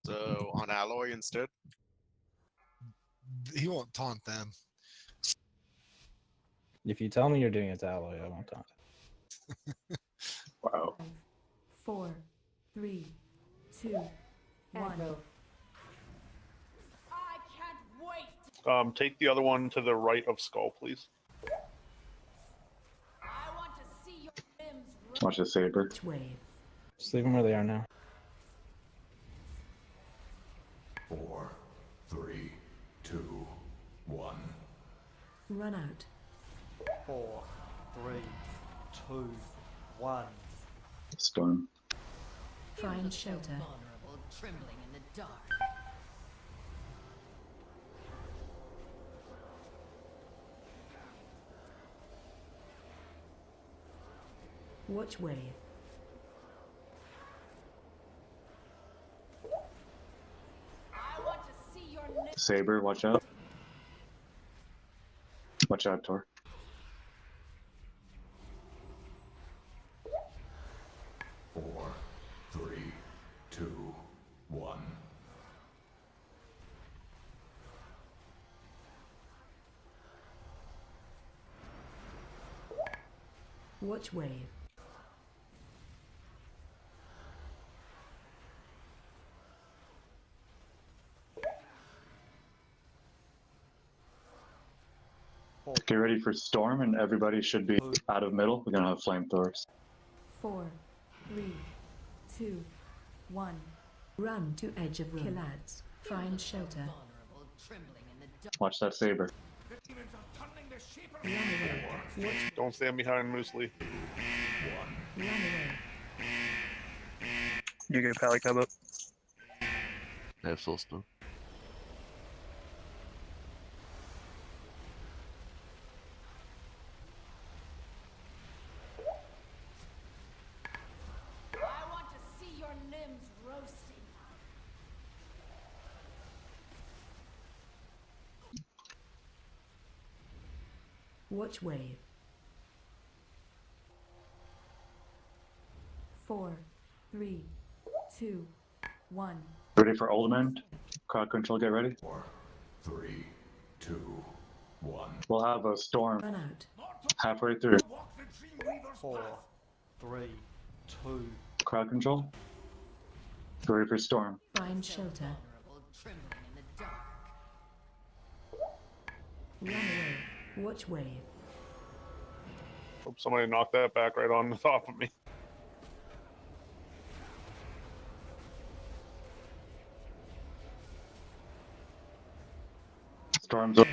So on alloy instead. He won't taunt them. If you tell me you're doing it to alloy, I won't taunt. Wow. 5, 4, 3, 2, 1. I can't wait. Take the other one to the right of Skull, please. I want to see your limbs. Watch the saber. Which wave? Just leave them where they are now. 4, 3, 2, 1. Run out. 4, 3, 2, 1. Storm. Find shelter. Vulnerable, trembling in the dark. Watch wave. I want to see your limbs. Saber, watch out. Watch out, Tor. 4, 3, 2, 1. Watch wave. Get ready for storm, and everybody should be out of middle. We're gonna have flamethrowers. 4, 3, 2, 1. Run to edge of room. Killads. Find shelter. Vulnerable, trembling in the dark. Watch that saber. Run away. Watch. Don't stand behind Moosely. Run away. You get Pally come up. I have soul stone. I want to see your limbs roasting. Watch wave. 4, 3, 2, 1. Ready for ultimate? Crowd control, get ready. 4, 3, 2, 1. We'll have a storm Run out. halfway through. 4, 3, 2. Crowd control. Ready for storm. Find shelter. Vulnerable, trembling in the dark. Run away. Watch wave. Hope somebody knocked that back right on the top of me. Storm's up.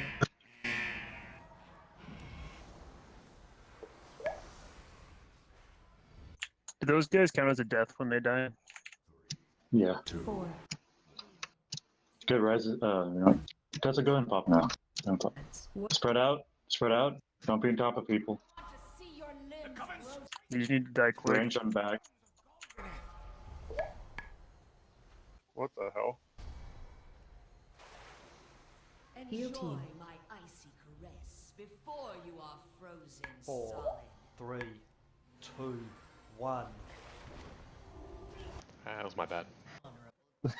Do those guys count as a death when they die? Yeah. 4. Good res. That's a good one pop now. Don't pop. Spread out. Spread out. Don't be on top of people. I want to see your limbs roasting. You just need to die quick. Range on back. What the hell? Heal Enjoy team. my icy caress before you are frozen 4, solid. 3, 2, 1. That was my bad. I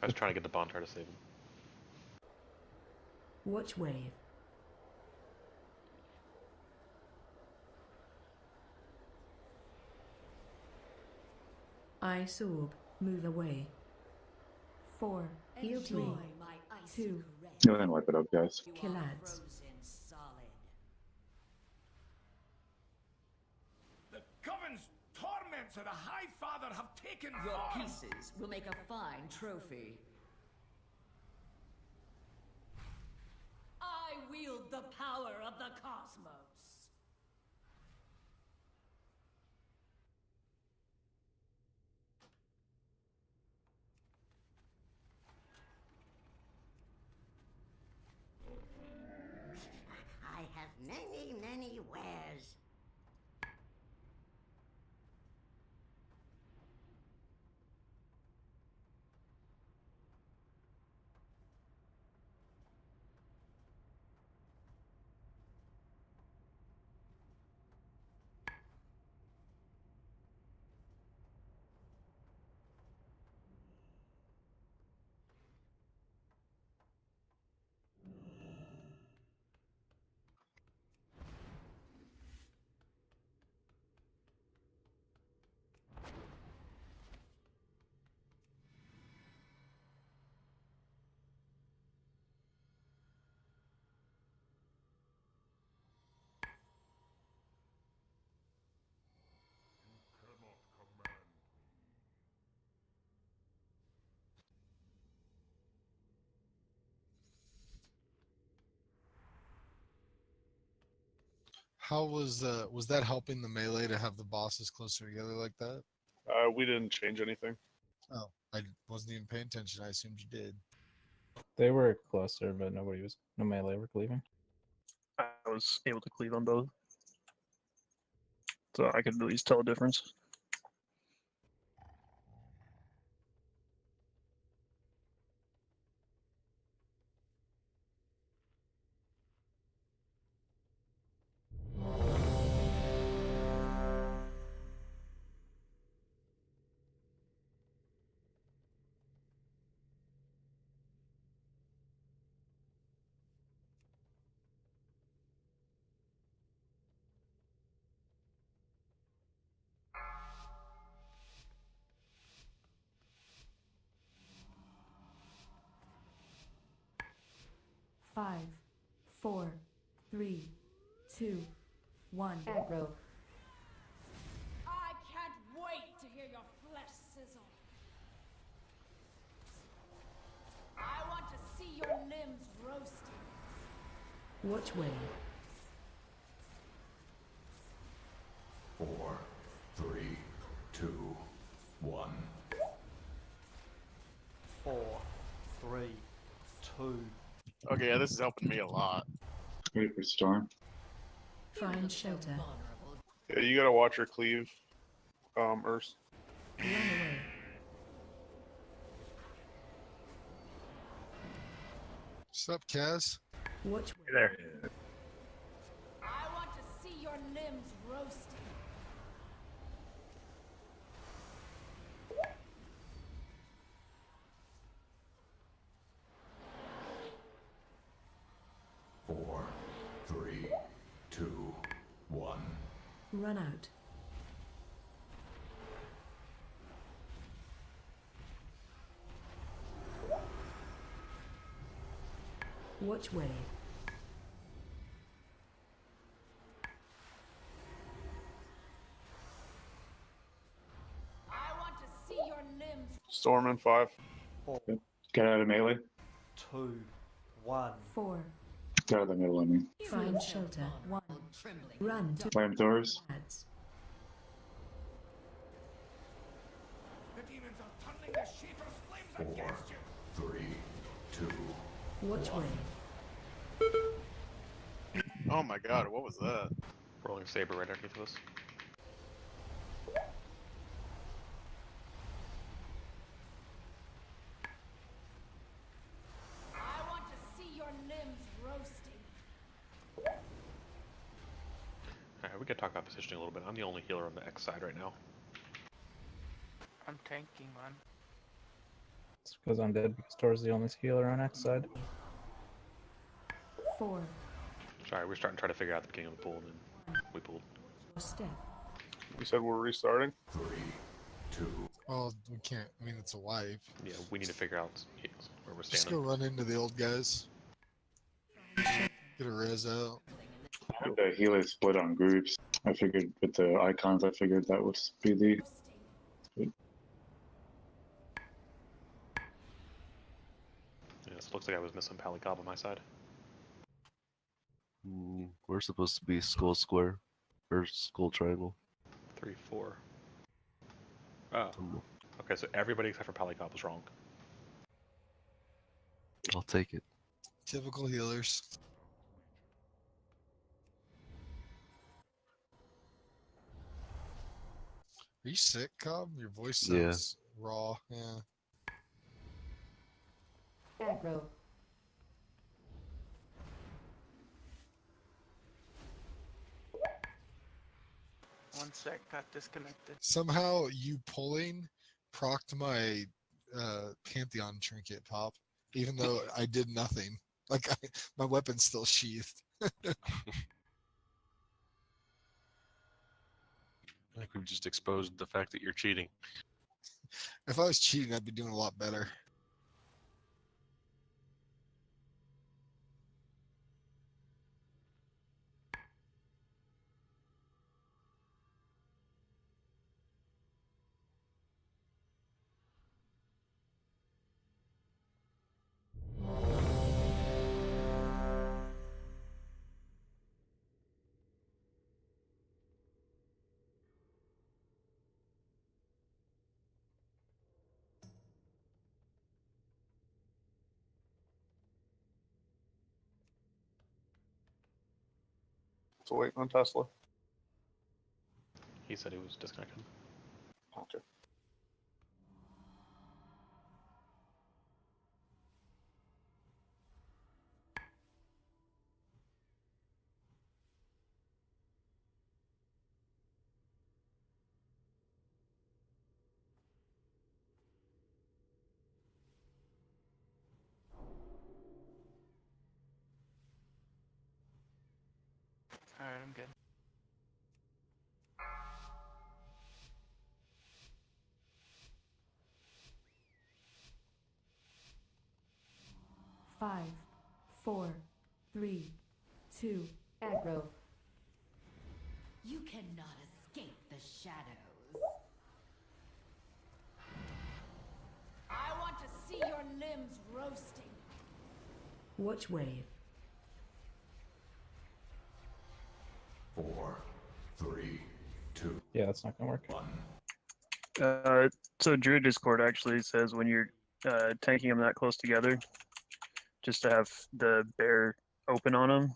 was trying to get the bonfire to save him. Watch wave. I sorb. Move away. 4. Heal Enjoy team. my icy 2. caress. Go ahead and wipe it up, guys. You are Killads. frozen solid. The Coven's torments of the High Father have taken Your form. pieces will make a fine trophy. I wield the power of the cosmos. I have many wares. How was that helping the melee to have the bosses closer together like that? We didn't change anything. Oh, I wasn't even paying attention. I assumed you did. They were closer, but no melee were cleaving. I was able to cleave on both. So I could at least tell a difference. Five, four, three, two, one. Aggro. I can't wait to hear your flesh sizzle. I want to see your limbs roasting. Watch wave. 4, 3, 2, 1. 4, 3, 2. Okay, yeah, this is helping me a lot. Wait for Storm. Find shelter. Yeah, you gotta watch your cleave, Urs. Run away. What's up, Kaz? Watch Hey there. I want to see your limbs roasting. Four, 3, 2, 1. Run out. Watch wave. I want to see your limbs. Storm in 5. 4, Get out of melee. 2, 1. 4. Get out of the middle, I mean. Find shelter. 1. Run to Flamethrowers. ads. The demons are tunneling the Shaper's flames 4, against you. 3, 2. Watch wave. Oh my god, what was that? Rolling saber right underneath us. I want to see your limbs roasting. Alright, we could talk about positioning a little bit. I'm the only healer on the X side right now. I'm tanking, man. It's because I'm dead because Tor's the only healer on X side. 4. Sorry, we were starting to try to figure out the beginning of the pool, and then we pulled. Step. We said we're restarting. 3, 2. Well, we can't. I mean, it's a wipe. Yeah, we need to figure out where we're Just standing. go run into the old guys. Get a res out. The healers split on groups. I figured with the icons, I figured that would be the. Yeah, so it looks like I was missing Palicob on my side. We're supposed to be skull square or skull triangle. 3, 4. Oh. Okay, so everybody except for Palicob was wrong. I'll take it. Typical healers. Are you sick, Cobb? Your voice sounds raw. Yeah. Aggro. One sec, got disconnected. Somehow you pulling procced my Pantheon trinket pop, even though I did nothing. Like my weapon's still sheathed. Like we've just exposed the fact that you're cheating. If I was cheating, I'd be doing a lot better. So waiting on Tesla. He said he was disconnected. Okay. Alright, I'm good. Five, four, three, two. Aggro. You cannot escape the shadows. I want to see your limbs roasting. Watch wave. 4, 3, 2, Yeah, that's not gonna work. 1. So Druid Discord actually says when you're tanking them that close together, just to have the bear open on them,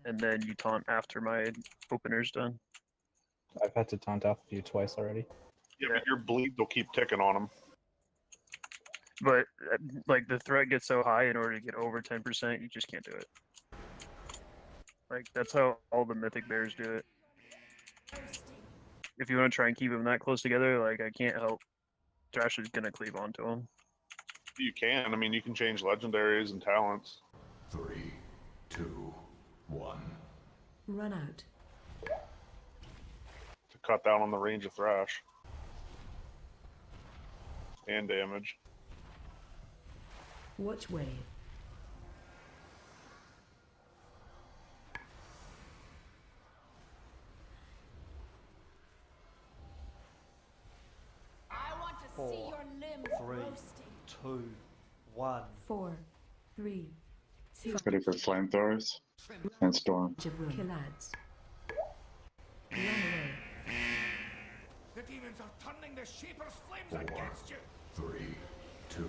and then you taunt after my opener's done. I've had to taunt off you twice already. Yeah, but your bleed will keep ticking on them. But like the threat gets so high in order to get over 10%, you just can't do it. Like that's how all the mythic bears do it. If you want to try and keep them that close together, like I can't help. Thrash is gonna cleave onto them. You can. I mean, you can change legendaries and talents. 3, 2, 1. Run out. To cut down on the range of Thrash. And damage. Watch wave. I want to see 4, your limbs 3, roasting. 2, 1. 4, 3, 2. Ready for flamethrowers and storm. Killads. Run away. The demons are turning the Shaper's flames 4, against you. 3, 2,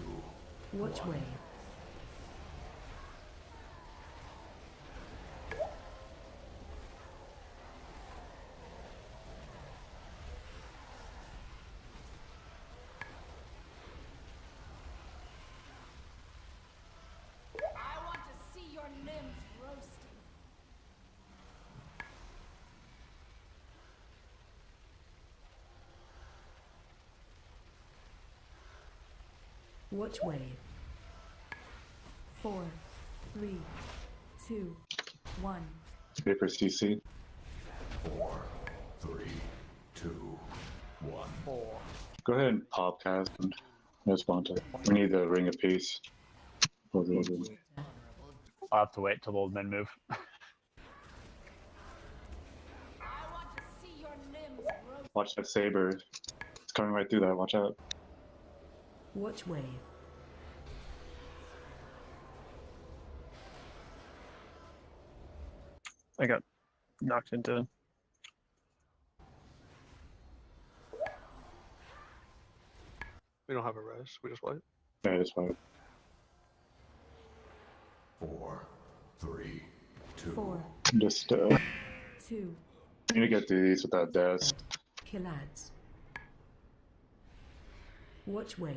Watch 1. wave. I want to see your limbs roasting. Watch wave. 4, 3, 2, 1. Ready for CC. 4, 3, 2, 1. 4. Go ahead and pop cast and respond to it. We need the ring of peace. Both of those. I'll have to wait till the old men move. I want to see your limbs roasting. Watch that saber. It's coming right through that. Watch out. Watch wave. I got knocked into. We don't have a res. We just wait. Yeah, just wait. 4, 3, 2. 4, Just 2. you need to get through these without deaths. Killads. Watch wave.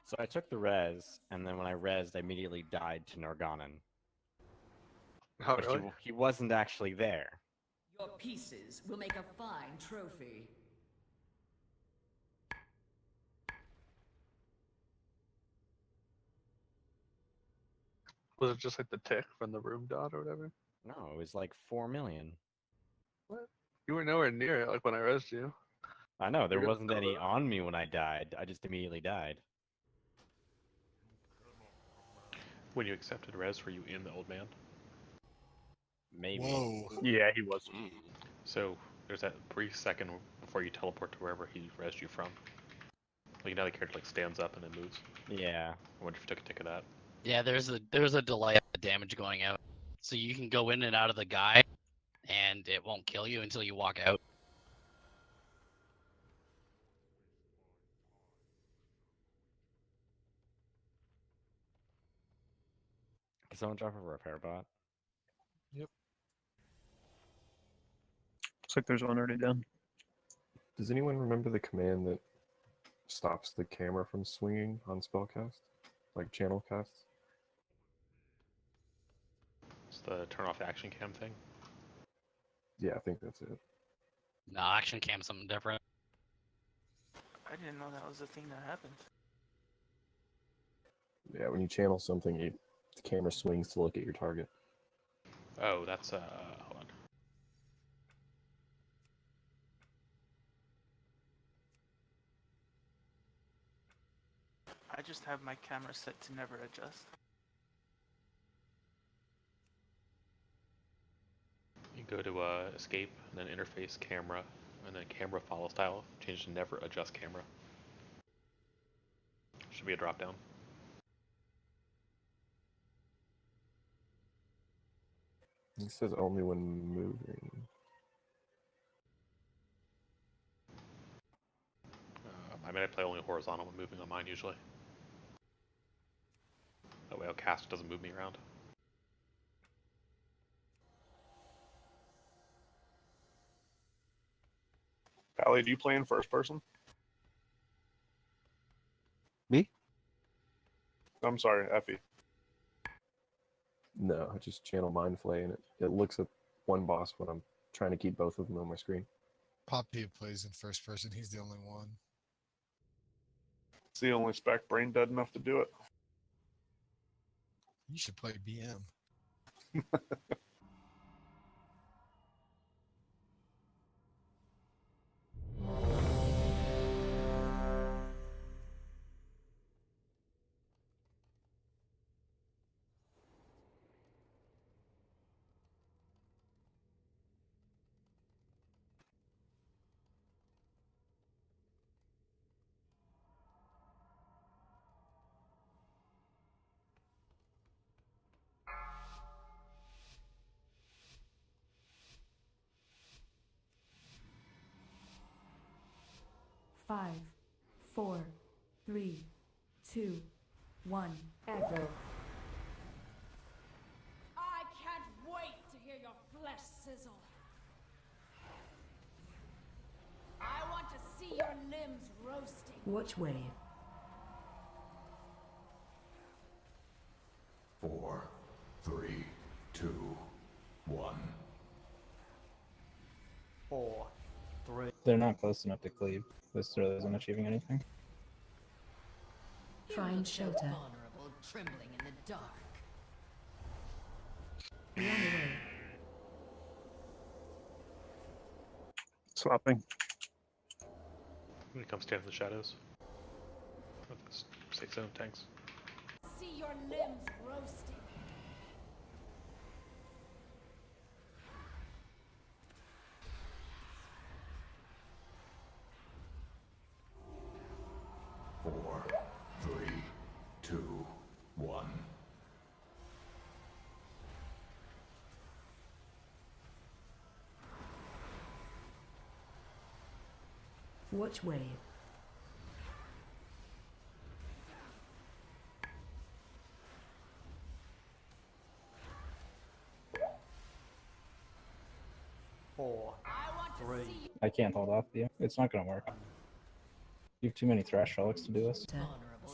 So I took the res, and then when I resed, I immediately died to Narganan. Oh, But really? he wasn't actually there. Your pieces will make a fine trophy. Was it just like the tick from the room dot or whatever? No, it was like 4 million. What? You were nowhere near it, like when I resed you. I know, there You're gonna wasn't throw any that. on me when I died. I just immediately died. When you accepted res, were you in the old man? Maybe. Whoa. Yeah, he was. So there's that brief second before you teleport to wherever he resed you from. Like now the character like stands up and then moves. Yeah. I wonder if you took a tick of that. Yeah, there's a delay of the damage going out. So you can go in and out of the guy and it won't kill you until you walk out. Can someone drop a repair bot? Yep. Looks like there's one already done. Does anyone remember the command that stops the camera from swinging on spellcast? Like channel casts? It's the turn off the action cam thing. Yeah, I think that's it. No, action cam's something different. I didn't know that was a thing that happened. Yeah, when you channel something, the camera swings to look at your target. Oh, that's hold on. I just have my camera set to never adjust. You go to escape, and then interface camera, and then camera follow style. Change to never adjust camera. Should be a drop down. It says only when moving. I mean, I play only horizontal when moving on mine usually. That way, cast doesn't move me around. Pally, do you play in first person? Me? I'm sorry, Effie. No, I just channel Mind Flay, and it looks at one boss when I'm trying to keep both of them on my screen. Poppy plays in first person. He's the only one. It's the only spec brain dead enough to do it. You should play BM. Five, 4, 3, 2, 1. Echo. I can't wait to hear your flesh sizzle. I want to see your limbs roasting. Watch wave. 4, 3, 2, 1. 4, 3. They're not close enough to cleave. This really isn't achieving anything. Find shelter. Vulnerable, trembling in the dark. Run away. Swapping. I'm gonna come stand in the shadows. Stay zone tanks. See your limbs roasting. Four, 3, 2, 1. Watch wave. 4, 3. I can't hold off you. It's not gonna work. You have too many thrash relics to do this.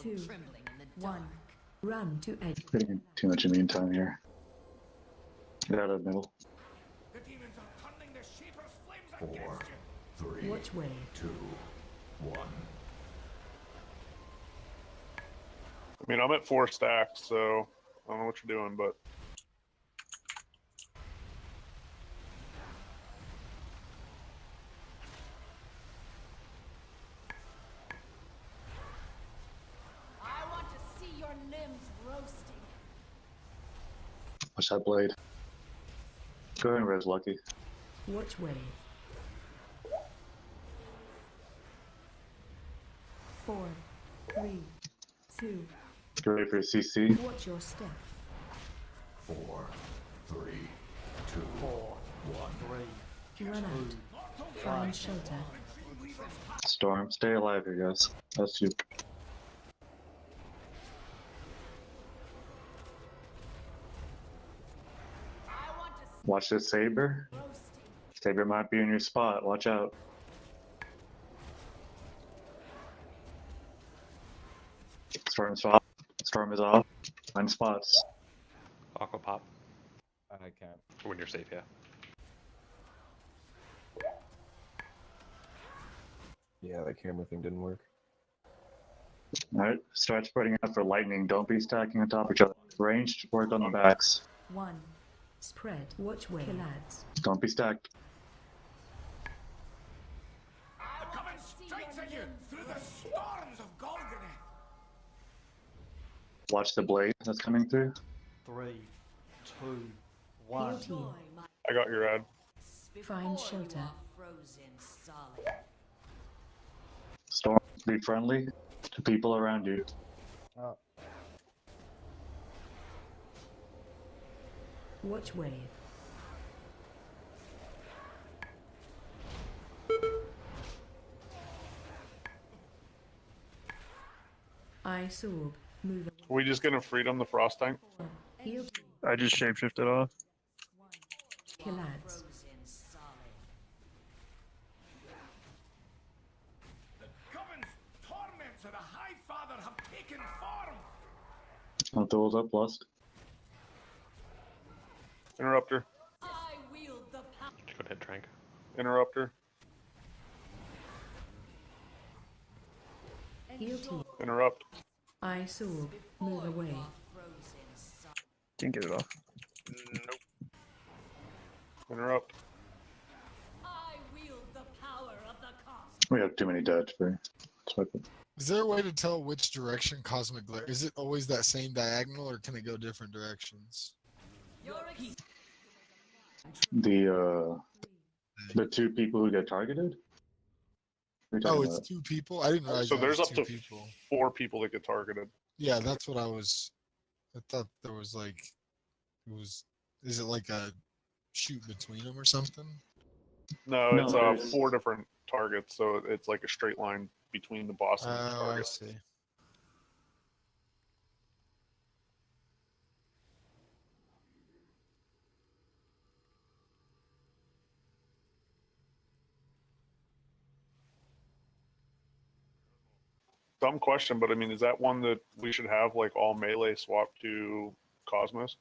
2, 1. Run to edge. Getting too much immune time here. Get out of the middle. The demons are turning the Shaper's flames 4, against you. 3, Watch wave. 2, 1. I mean, I'm at 4 stacks, so I don't know what you're doing, but I want to see your limbs roasting. Watch that blade. Go ahead and res Lucky. Watch wave. 4, 3, 2. Get ready for your CC. Watch your step. 4, 3, 2, 4, 1. 3. Run out. Find shelter. Storm. Stay alive here, guys. That's you. I want to see Watch this saber. roasting. Saber might be in your spot. Watch out. Storm's off. Storm is off. 9 spots. Aqua pop. I can't. When you're safe, yeah. Yeah, that camera thing didn't work. Alright, start spreading out for lightning. Don't be stacking on top of each other. Ranged, work on the backs. 1. Spread. Watch wave. Lads. Don't be stacked. The Coven strikes at you through the storms of Golgari. Watch the blade that's coming through. 3, 2, 1. I got your ad. Find shelter. Frozen solid. Storm, be friendly to people around you. Watch wave. Ice orb. Move. Are we just gonna freedom the frost tank? Heal. I just shapeshifted off. Lads. The Coven's torments of the High Father have taken form. I'll throw up lust. Interrupter. I wield the power. Go ahead, Trank. Interrupter. Heal team. Interrupt. Ice orb. Move away. Didn't get it off. Nope. Interrupt. I wield the power of the cosmos. We have too many dead for swipe it. Is there a way to tell which direction cosmic glare? Is it always that same diagonal, or can it go different directions? The 2 people who get targeted? What are you Oh, talking it's about? 2 people? I didn't realize So that there's was up 2 to people. 4 people that get targeted. Yeah, that's what I was. I thought there was like, it was. Is it like a shoot between them or something? No, No, it's there's- 4 different targets, so it's like a straight line between the boss and the Oh, I target. see. Dumb question, but I mean, is that one that we should have like all melee swap to Cosmos?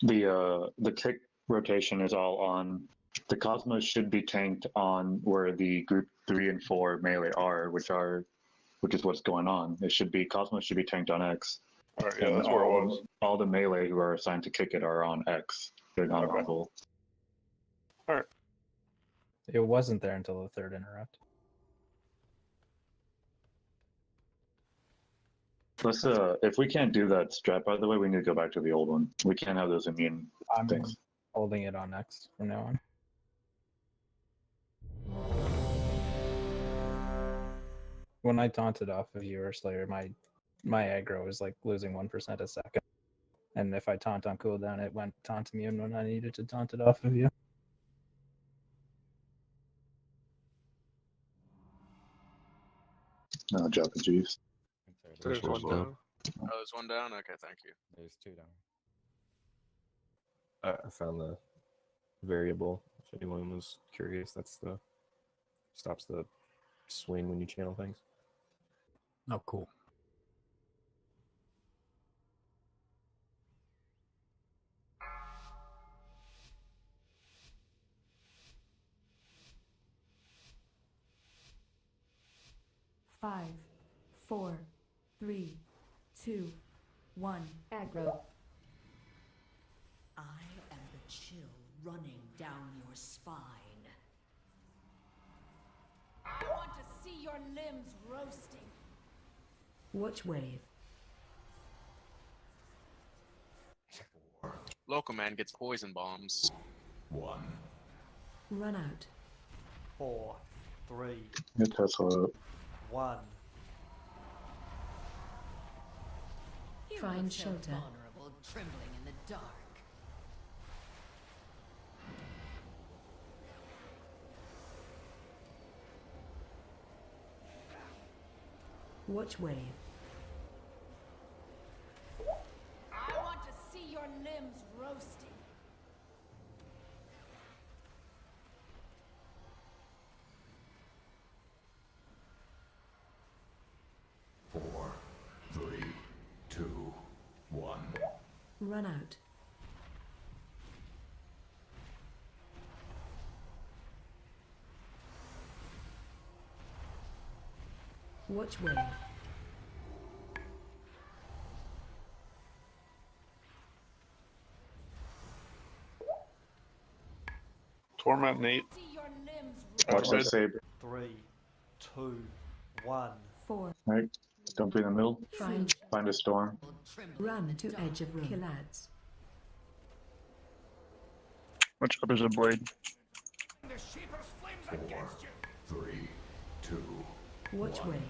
The kick rotation is all on. The Cosmos should be tanked on where the group 3 and 4 melee are, which is what's going on. It should be Cosmos should be tanked on X. All right, yeah, And that's where it was. all the melee who are assigned to kick it are on X. They're not on full. All right. It wasn't there until the 3rd interrupt. Let's if we can't do that strat, by the way, we need to go back to the old one. We can't have those immune I'm things. holding it on X from now on. When I taunted off of you or Slayer, my aggro was like losing 1% a second. And if I taunt on cooldown, it went taunt immune when I needed to taunt it off of you. No, Japanese. There's one down. Oh, there's one down? Okay, thank you. There's 2 down. I found the variable. If anyone was curious, that's the stops the swing when you channel things. Oh, cool. Five, 4, 3, 2, 1. Aggro. I am the chill running down your spine. I want to see your limbs roasting. Watch wave. Local man gets poison bombs. 1. Run out. 4, 3, Get Tesla. 1. Find shelter. Vulnerable, trembling in the dark. Watch wave. I want to see your limbs roasting. Run out. Watch wave. Torment Nate. Watch that saber. 3, 2, 1. 4. Right? Don't be in the middle. Find. Find a storm. Run to edge of room. Kill ads. Watch out, there's a blade. The Sheeper's flames 4, against you. 3, 2, Watch 1. wave.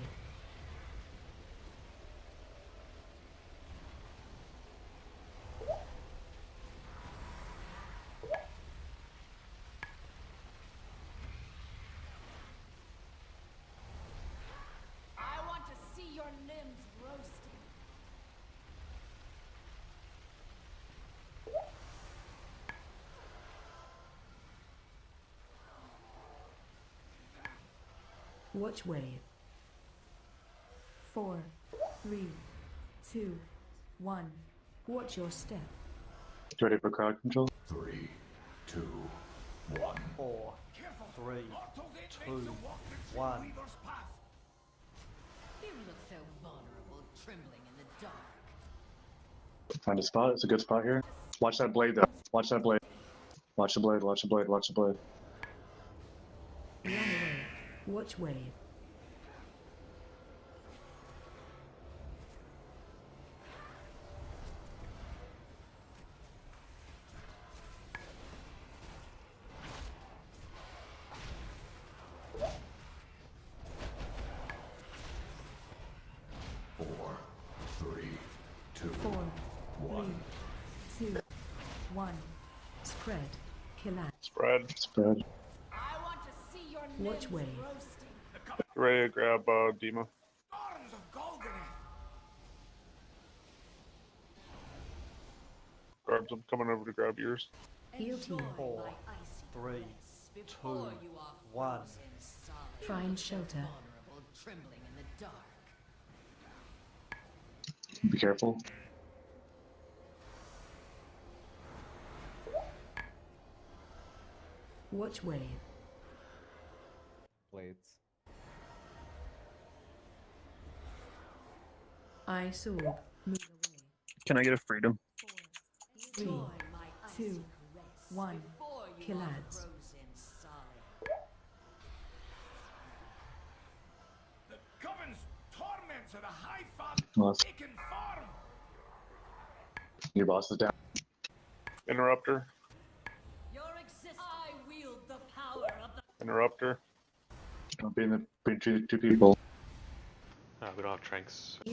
I want to see your limbs roasting. Watch wave. 4, 3, 2, 1. Watch your step. Ready for crowd control? 3, 2, 1. 4, 3, 2, 1. You look so vulnerable, trembling in the dark. Find a spot. It's a good spot here. Watch that blade though. Watch that blade. Watch the blade. Watch the blade. Watch the blade. Run away. Watch wave. Four, 3, 2, 4, 1. 3, 2, 1. Spread. Kill ads. Spread. Spread. I want to see your Watch limbs wave. roasting. Ready to grab Dima. Storms of Golgari. Garbs, I'm coming over to grab yours. Heal team. 4, 3, 2, 1. Find shelter. Vulnerable, trembling in the dark. Be careful. Watch wave. Blades. Ice orb. Move away. Can I get a freedom? 3, 2, 1. Kill ads. The Coven's torments of the High Father Lost. taken form. Your boss is down. Interrupter. Your existence. I wield the power of the. Interrupter. Don't be in the between two people. We don't have tranks. Oh,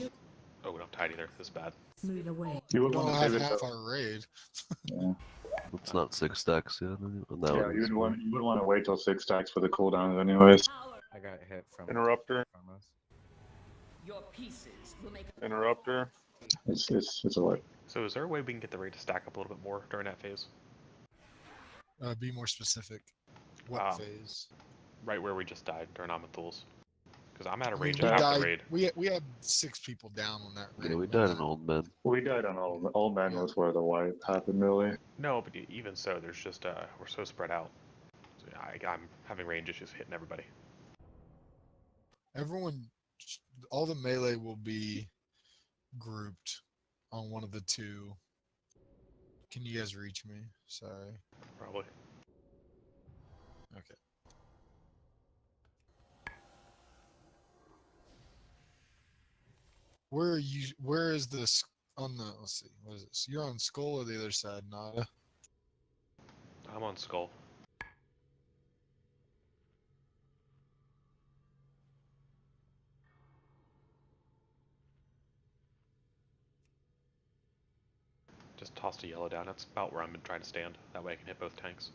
we don't have tide either. This is bad. Move away. You would Don't want to have save it half though. our raid. Yeah. It's not 6 stacks yet. On that Yeah, one. you would want to wait till 6 stacks for the cooldowns anyways. I got hit from Interrupter. from us. Your pieces will make. Interrupter. It's a lot. So is there a way we can get the raid to stack up a little bit more during that phase? Be more specific. What phase? Right where we just died during Amanthul's. Because I'm out of I mean, range we half died- the raid. We had 6 people down on that raid. Yeah, we right died now. in Old Men. We died on all men was where the wipe happened really. No, but even so, there's just we're so spread out. So I'm having range issues hitting everybody. Everyone, all the melee will be grouped on one of the two. Can you guys reach me? Sorry. Probably. Okay. Where are you? Where is this on the? Let's see. What is this? You're on Skull or the other side, Nada? I'm on Skull. Just tossed a yellow down. That's about where I'm trying to stand. That way I can hit both tanks.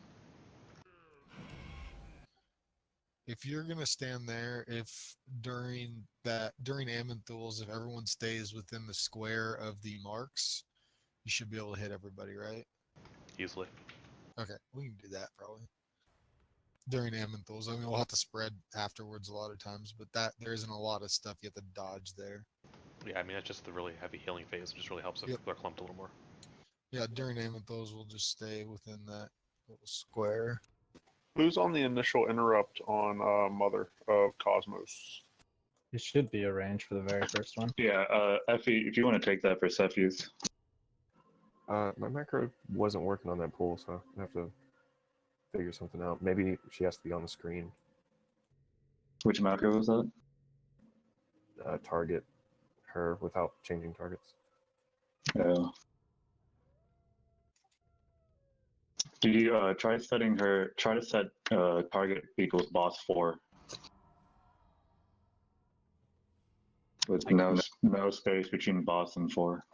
If you're gonna stand there, if during Amanthul's, if everyone stays within the square of the marks, you should be able to hit everybody, right? Easily. Okay, we can do that probably. During Amanthul's, I mean, we'll have to spread afterwards a lot of times, but there isn't a lot of stuff you have to dodge there. Yeah, I mean, that's just the really heavy healing phase. It just really helps if Yep. they're clumped a little more. Yeah, during Amenthals, we'll just stay within that little square. Who's on the initial interrupt on Mother of Cosmos? It should be a range for the very first one. Yeah, Effie, if you want to take that for Cepheus. My macro wasn't working on that pool, so I have to figure something out. Maybe she has to be on the screen. Which macro was that? Target her without changing targets. Yeah. Do you try setting her? Try to set target equals boss 4 with no space between boss and 4.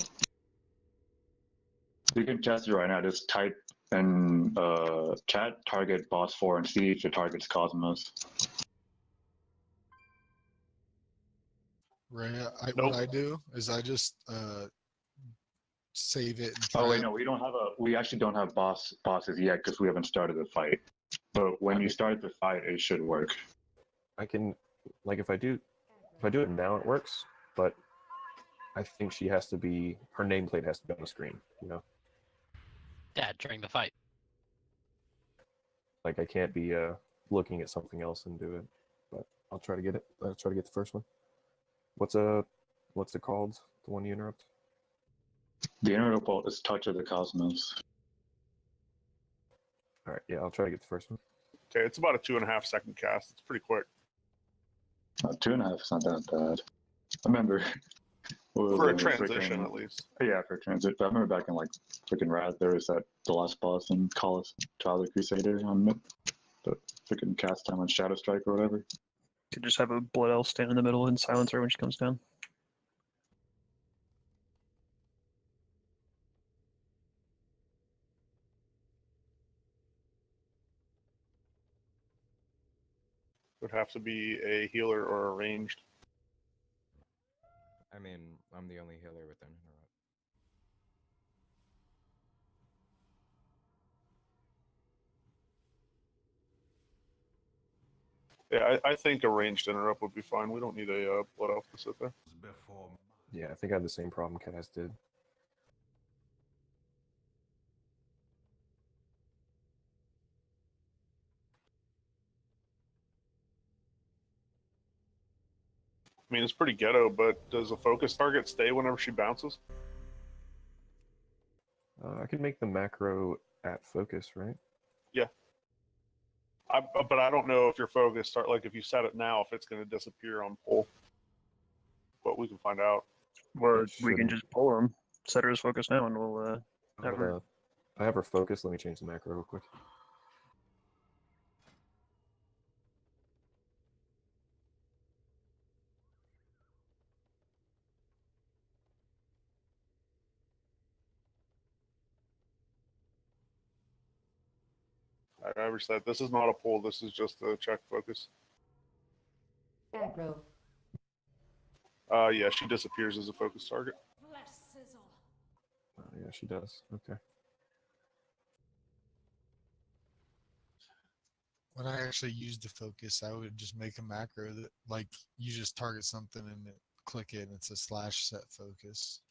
You can test it right now. Just type in chat target boss 4 and see if it targets Cosmos. Right. What I do is I just save it and try. Oh wait, no, we actually don't have bosses yet because we haven't started the fight. But when you start the fight, it should work. I can, like, if I do it now, it works. But I think she has to be, her nameplate has to be on the screen. You know. Yeah, during the fight. Like I can't be looking at something else and do it. But I'll try to get it. I'll try to get the first one. What's it called? The one you interrupt? The interrupt is Touch of the Cosmos. All right, yeah, I'll try to get the first one. Okay, it's about a 2.5 second cast. It's pretty quick. 2.5 is not that bad. I remember. For a transition, at least. Yeah, for a transition. I remember back in like freaking Raz, there was that the last boss in Colossus, Twilight Crusader on the freaking cast time on Shadow Strike or whatever. Could just have a Blood Elf stand in the middle and silence her when she comes down. Would have to be a healer or a ranged. I mean, I'm the only healer with an interrupt. Yeah, I think a ranged interrupt would be fine. We don't need a Blood Elf to sit there. Yeah, I think I had the same problem Kaz did. I mean, it's pretty ghetto, but does a focus target stay whenever she bounces? I could make the macro at focus, right? Yeah. But I don't know if your focus start like if you set it now, if it's going to disappear on pull. But we can find out. Well, we can just pull them, set her as focus now, and we'll have her. I have her focus. Let me change the macro real quick. I never said this is not a pull. This is just a check focus. Aggro. Yeah, she disappears as a focus target. Yeah, she does. Okay. When I actually use the focus, I would just make a macro that, like, you just target something and click it, and it's a /set focus.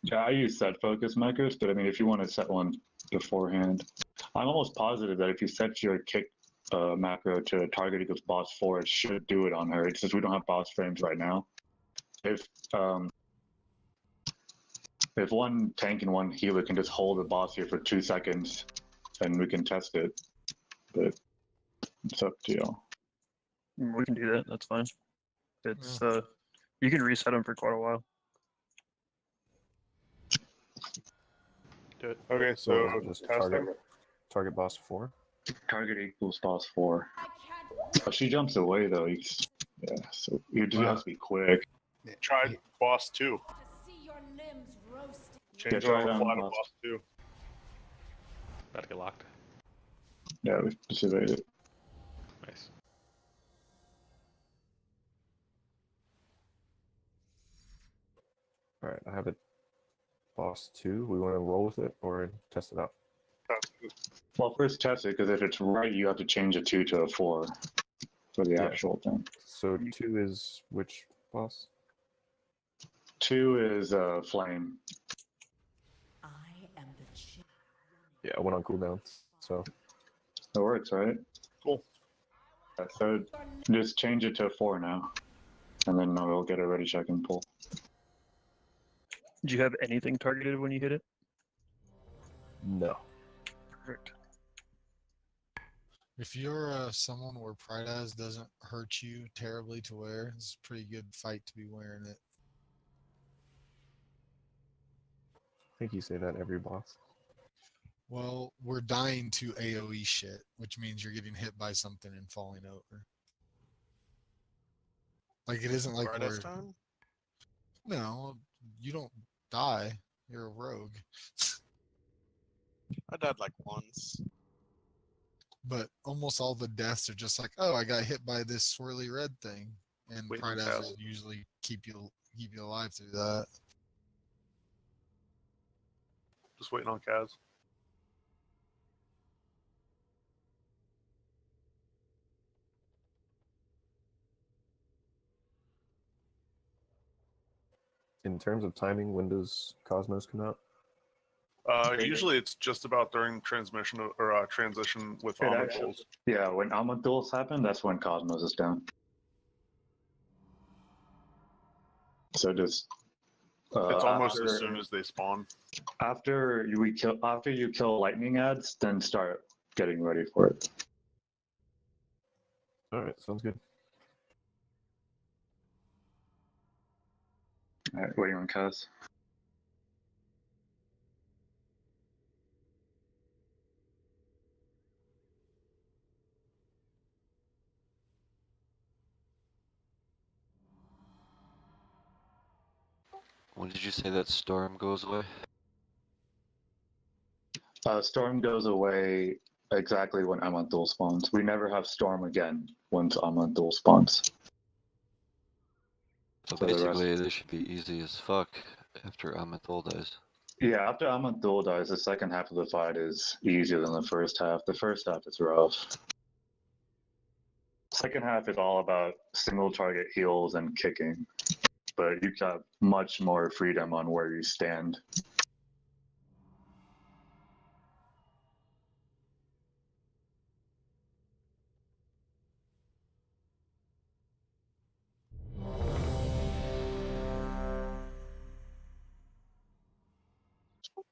Yeah, I use set focus macros, but I mean, if you want to set one beforehand, I'm almost positive that if you set your kick macro to target equals boss 4, it should do it on her. It's just we don't have boss frames right now. If one tank and one healer can just hold the boss here for 2 seconds, then we can test it. But it's up to you. We can do that. That's fine. It's you can reset them for quite a while. Good. Okay, so just testing. Target boss 4. Target equals boss 4. Oh, she jumps away though. Yeah, so you just have to be quick. Try boss 2. Change it on the fly to boss 2. About to get locked. Yeah, we just evade it. Nice. All right, I have it. Boss 2. We want to roll with it or test it out? Well, first test it, because if it's right, you have to change a 2 to a 4 for the actual thing. So 2 is which boss? 2 is Flame. I am the Yeah, I went on cooldown. So That works, right? Cool. So just change it to 4 now. And then we'll get a ready check and pull. Did you have anything targeted when you hit it? no. Perfect. If you're someone where Pride Eyes doesn't hurt you terribly to wear, it's a pretty good fight to be wearing it. I think you say that every boss. Well, we're dying to AoE shit, which means you're getting hit by something and falling over. Like it isn't like Right we're... time? No, you don't die. You're a rogue. I died like once. But almost all the deaths are just like, oh, I got hit by this swirly red thing. And Wait, Pride Eyes Kaz. will usually keep you alive through that. Just waiting on Kaz. In terms of timing, when does Cosmos come out? Usually it's just about during transmission or transition with Omnitools. Yeah, when Omnitools happen, that's when Cosmos is down. So just It's almost as soon as they spawn. After you kill lightning ads, then start getting ready for it. All right, sounds good. All right, waiting on Kaz. When did you say that storm goes away? Storm goes away exactly when Amanthul spawns. We never have Storm again once Amanthul spawns. So For the rest- basically, this should be easy as fuck after Amethol dies. Yeah, after Amanthul dies, the second half of the fight is easier than the first half. The first half is rough. Second half is all about single target heals and kicking, but you have much more freedom on where you stand.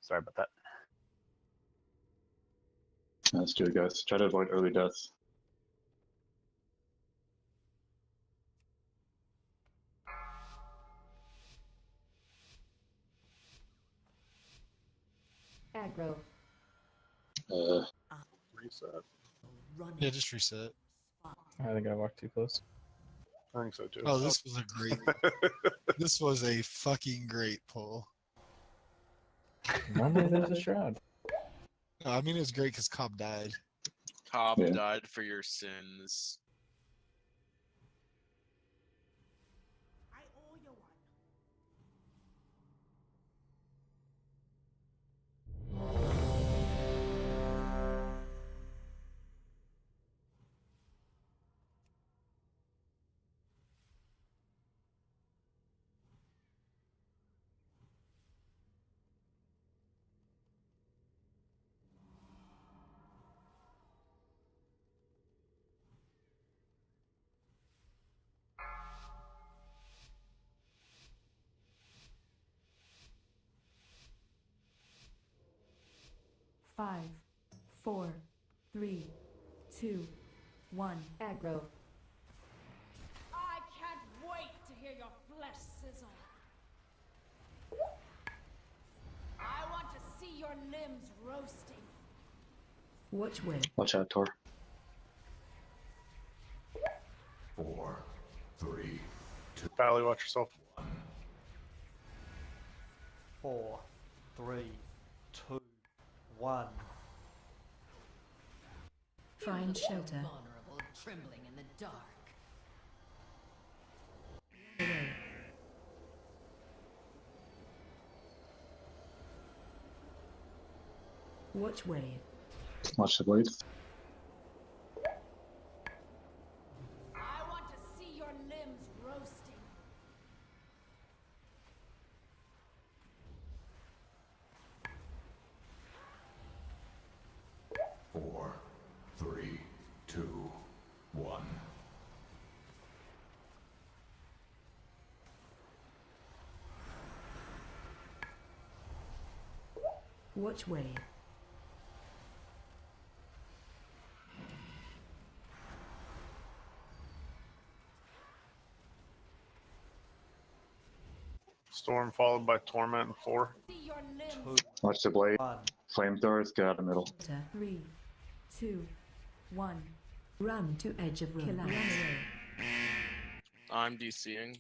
Sorry about that. Let's do it, guys. Try to avoid early deaths. Aggro. Reset. Yeah, just reset. I think I walked too close. I think so too. Oh, this was a great... This was a fucking great pull. Normally there's a shroud. No, I mean, it was great because Cobb died. Cobb Yeah. died for your sins. I owe you one. Five, 4, 3, 2, 1. Aggro. I can't wait to hear your flesh sizzle. I want to see your limbs roasting. Watch where? Watch out, Tor. 4, 3, 2. Pally, watch yourself. 4, 3, 2, 1. Find shelter. Vulnerable, trembling in the dark. Away. Watch wave. Watch the blades. I want to see your limbs roasting. 3, 2, 1. Watch wave. Storm followed by Torment and 4. Watch the blade. Flamethrowers, get out of the middle. 3, 2, 1. Run to edge of room. Run away. I'm DCing.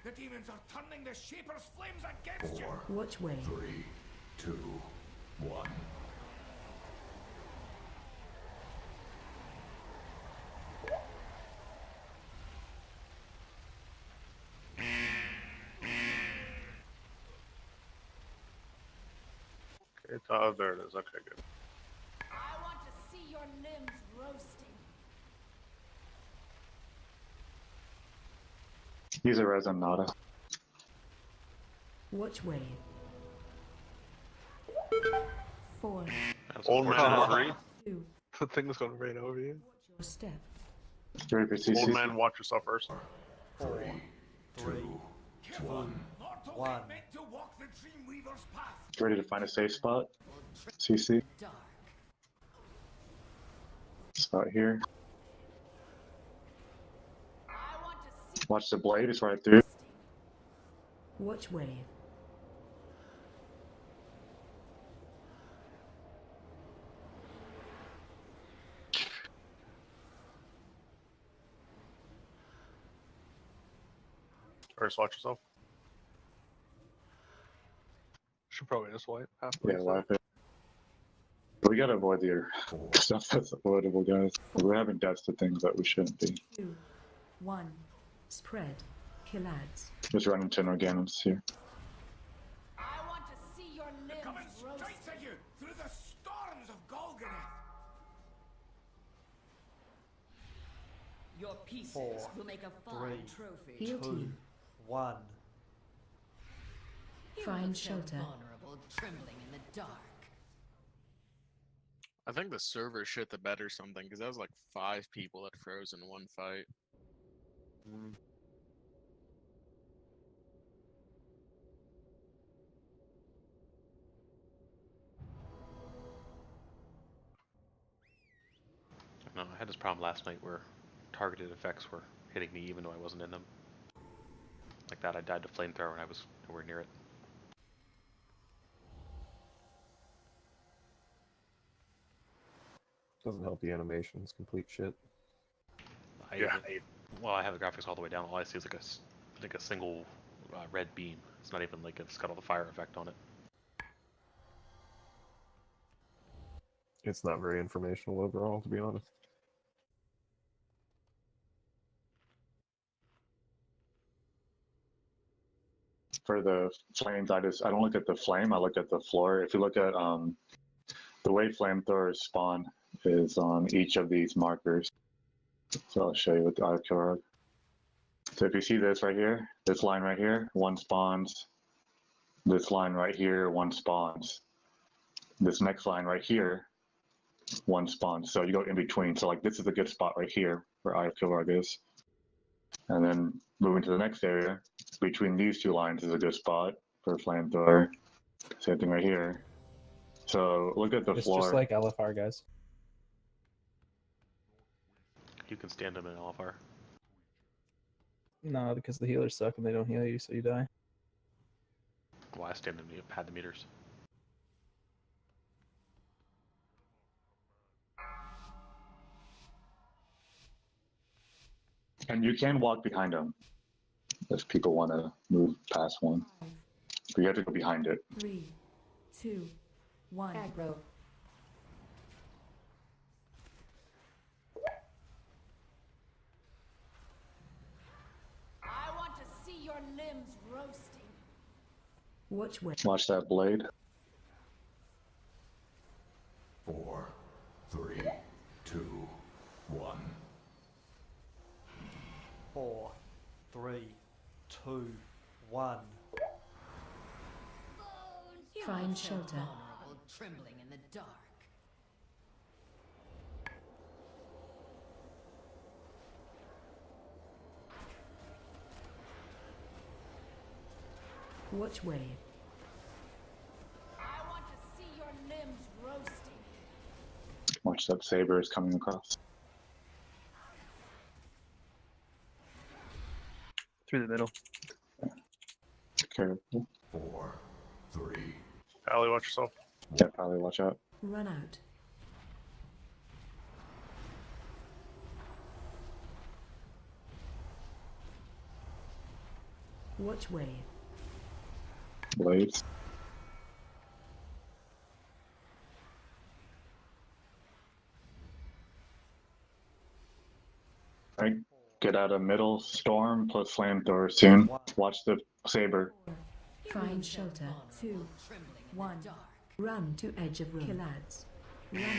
The demons are turning the Shaper's flames against you. Watch wave. 3, 2, 1. Okay, oh, there it is. Okay, good. I want to see your limbs roasting. Use a res on Nada. Watch wave. 4. Old man 3. 2. The thing's gonna rain over you. Your step. Ready for CC? Old man, watch yourself first. 3, 2, 1. Mortal meant to walk the Dreamweaver's path. Ready to find a safe spot? CC. Spot here. Watch the blade, it's right through. Watch wave. First, watch yourself. Should probably just wipe halfway. Yeah, wipe it. We gotta avoid the stuff that's avoidable, guys. We're having deaths to things that we shouldn't be. 2, 1. Spread. Kill ads. Just running 10 organums here. I want to see your limbs Coming roasting. straight at you through the storms of Golgoroth. Your pieces 4, will make a fine 3, trophy. Heal 2, team. 1. You Find look so shelter. vulnerable, trembling in the dark. I think the server shit the bed or something, because that was like 5 people that froze in one fight. No, I had this problem last night where targeted effects were hitting me even though I wasn't in them. Like that, I died to flamethrower and I was nowhere near it. Doesn't help the animations, complete shit. Well, I have the graphics all the way down. All I see is like a single red beam. It's not even like it's got all the fire effect on it. It's not very informational overall, to be honest. For the flames, I don't look at the flame, I look at the floor. If you look at the way flamethrowers spawn is on each of these markers. So I'll show you with the IQR. So if you see this right here, this line right here, one spawns. This line right here, one spawns. This next line right here, one spawns. So you go in between. So like this is a good spot right here where IQR is. And then moving to the next area, between these two lines is a good spot for flamethrower. Same thing right here. So look at the It's floor. just like LFR, guys. You can stand them in LFR. No, because the healers suck and they don't heal you, so you die. Well, I stand them to pad the meters. And you can walk behind them if people want to move past one. But you have to go behind it. 3, 2, 1. Aggro. I want to see your limbs roasting. Watch wave. Watch that blade. 4, 3, 2, 1. 4, 3, 2, 1. Find shelter. Vulnerable, trembling in the dark. Watch wave. I want to see your limbs roasting. Watch that saber is coming across. Through the middle. Careful. 4, 3. Pally, watch yourself. Yeah, Pally, watch out. Run out. Watch wave. Blades. Right. Get out of middle storm plus flamethrower soon. Watch the saber. Find shelter. 2, 1. Run to edge of room. Kill ads. Run away.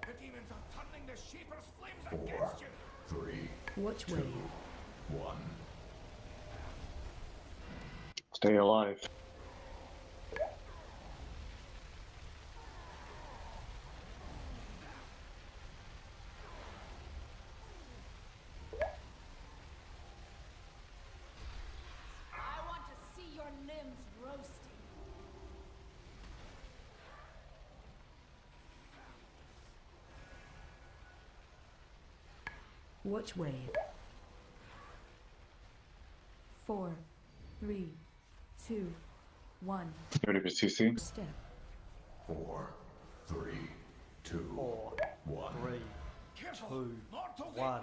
The demons are turning the Shaper's flames 4, against you. 3, Watch 2, wave. 1. Stay alive. I want to see your limbs roasting. Watch wave. 4, 3, 2, 1. Ready for CC? Step. 4, 3, 2, 4, 1. 3, 2, 1.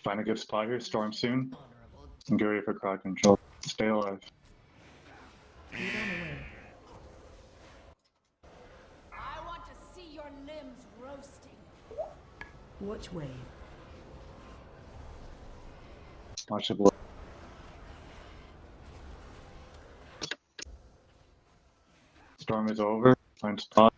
Find a good spot here. Storm soon. And get ready for crowd control. Stay alive. Run away. I want to see your limbs roasting. Watch wave. Watch the blood. Storm is over. Find spot.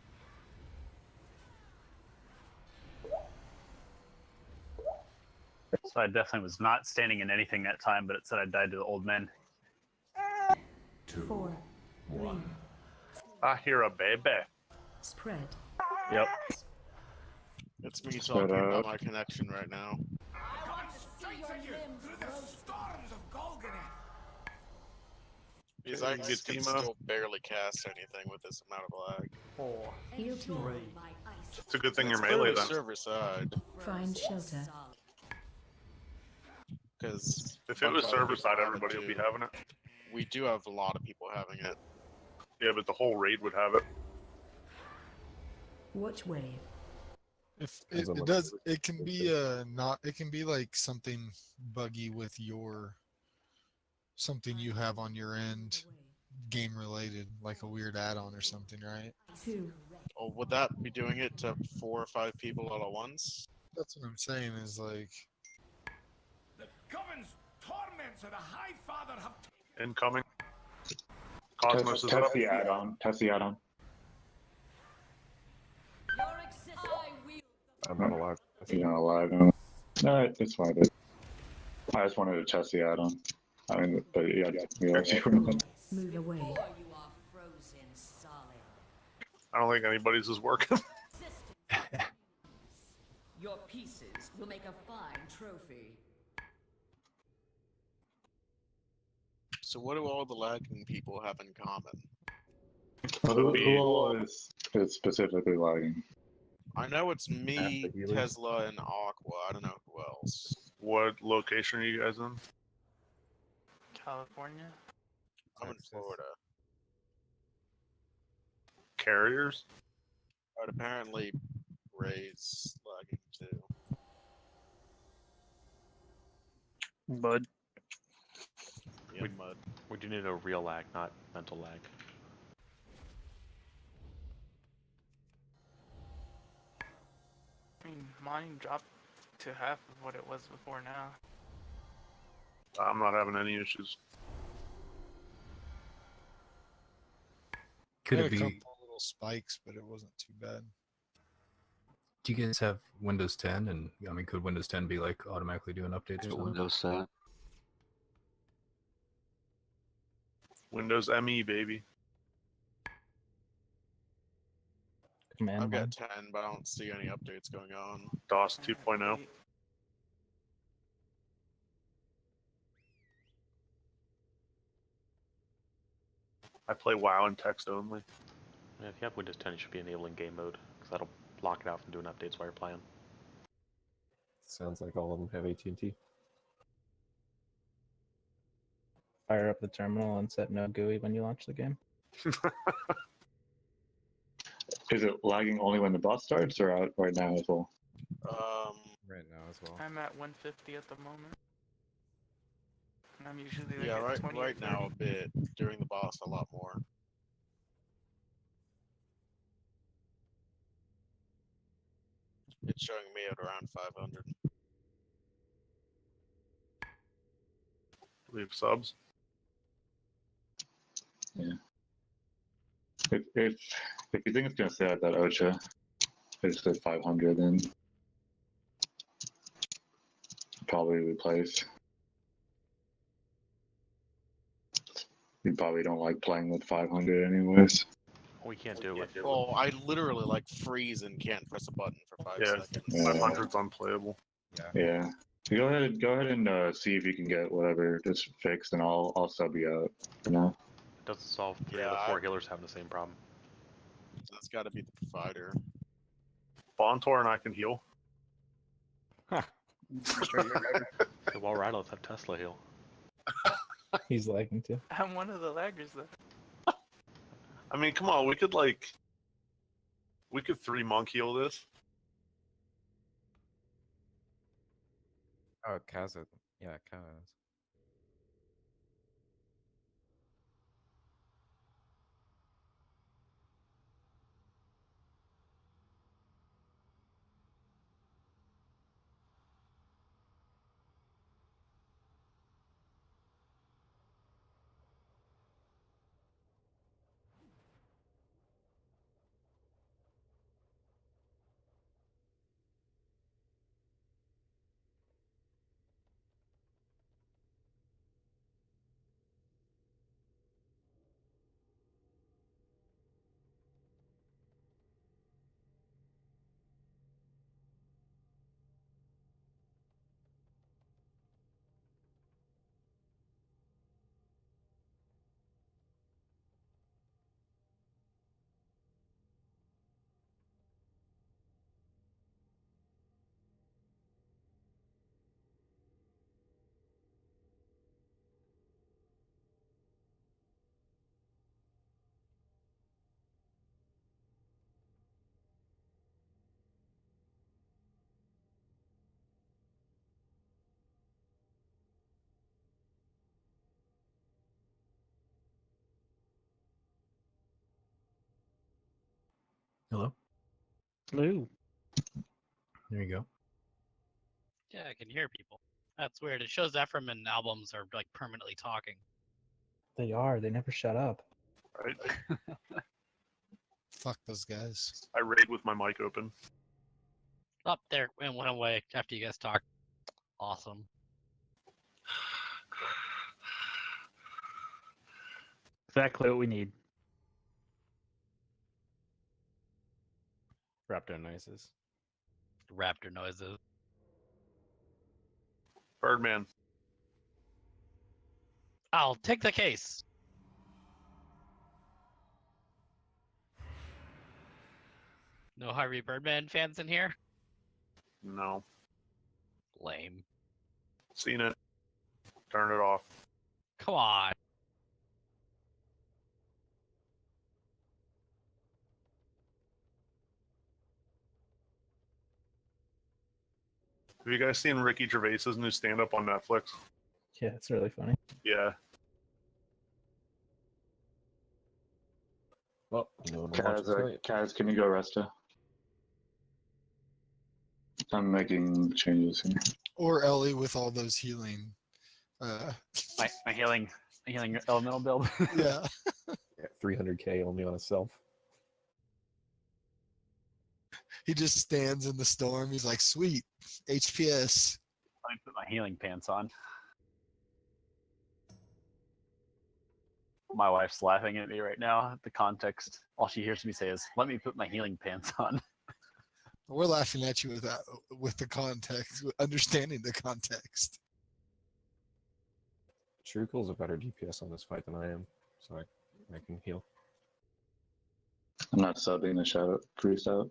So I definitely was not standing in anything that time, but it said I died to the old men. 4, 3. I hear a baby. Spread. Yep. It's me Spread talking out. about my connection right now. I want to see your limbs Through the roasting. storms of Golgotha. Because Okay, I good can team still barely cast anything with this amount of lag. 4, Heal team. 3, It's a good thing you're It's melee clearly then. server side. Find shelter. Because If it was server side, everybody would be having it. We do have a lot of people having it. Yeah, but the whole raid would have it. Watch wave. If it does, it can be not. It can be like something buggy with your something you have on your end, game related, like a weird add-on or something, right? 2. Oh, would that be doing it to 4 or 5 people all at once? That's what I'm saying. Is like The Coven's torments of the High Father have Incoming. Cosmos is up. Test the add-on. Test the add-on. Your existence. I wield I'm not alive. You're not alive. No, it's fine. I just wanted to test the add-on. I mean, but yeah, Move away. Or you are frozen solid. I don't think anybody's is working. Your pieces will make a fine trophy. So what do all the lagging people have in common? Who all is specifically lagging? I know it's me, the healers. Tesla, and Aqua. I don't know who else. What location are you guys in? California? I'm in Florida. Carriers? But apparently Ray's lagging too. Bud. Yeah, mud. We do need a real lag, not mental lag. I mean, mine dropped to half of what it was before now. I'm not having any issues. I Could had it a be? couple little spikes, but it wasn't too bad. Do you guys have Windows 10? And I mean, could Windows 10 be like automatically doing updates or something? Windows 7. Windows ME, baby. Command I've got line. 10, but I don't see any updates going on. DOS 2.0. I play WoW in text only. Yeah, if you have Windows 10, you should be enabling game mode, because that'll block it out from doing updates while you're playing. Sounds like all of them have AT&T. Fire up the terminal and set no GUI when you launch the game. Is it lagging only when the boss starts or out right now as well? Right now as well. I'm at 150 at the moment. And I'm usually like Yeah, at right 20 or right now 30. a bit. During the boss, a lot more. It's showing me at around 500. Leave subs. Yeah. If you think it's gonna stay at that OSHA, it's at 500, then probably replace. You probably don't like playing with 500 anyways. We can't do it. Oh, I literally like freeze and can't press a button for 5 Yeah, seconds. 500's unplayable. Yeah. So go ahead and see if you can get whatever just fixed, and I'll sub you out for now. It doesn't solve 3 of the 4 healers having the same problem. That's got to be the provider. Bontor and I can heal. Okay, well, right, let's have Tesla heal. He's lagging too. I'm one of the laggers though. I mean, come on, we could 3 monk heal this. Oh, Kaz, yeah, Kaz. Hello? Hello. There you go. Yeah, I can hear people. That's weird. It shows Ephraim and albums are like permanently talking. They are. They never shut up. Right? Fuck those guys. I raid with my mic open. Up there and went away after you guys talked. Awesome. Exactly what we need. Raptor noises. Raptor noises. Birdman. I'll take the case. No Harvey Birdman fans in here? No. Lame. Seen it. Turn it off. Come on. Have you guys seen Ricky Gervais's new stand-up on Netflix? Yeah, it's really funny. Yeah. Well, no one watches tonight. Kaz, can you go Resta? I'm making changes here. Or Ellie with all those healing. My healing elemental build. Yeah. Yeah, 300k only on itself. He just stands in the storm. He's like, sweet, HPS. Let me put my healing pants on. My wife's laughing at me right now. The context, all she hears me say is, "Let me put my healing pants on." We're laughing at you with the context, understanding the context. Trucool's a better DPS on this fight than I am, so I can heal. I'm not subbing the Shadow Priest out.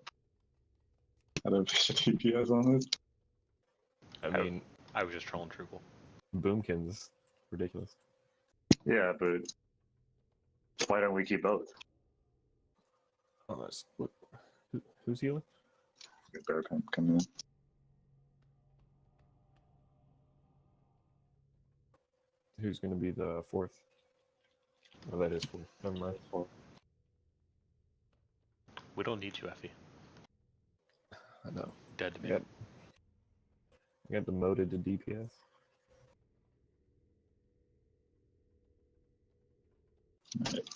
I don't have DPS on this. I mean, I was just trolling Trugal. Boomkin's ridiculous. Yeah, but why don't we keep both? Oh, that's who's healing? Bear Pimp coming in. Who's going to be the fourth? Oh, that is fourth. Never mind. We don't need you, Effie. I know. Dead to me. I got demoted to DPS. Right.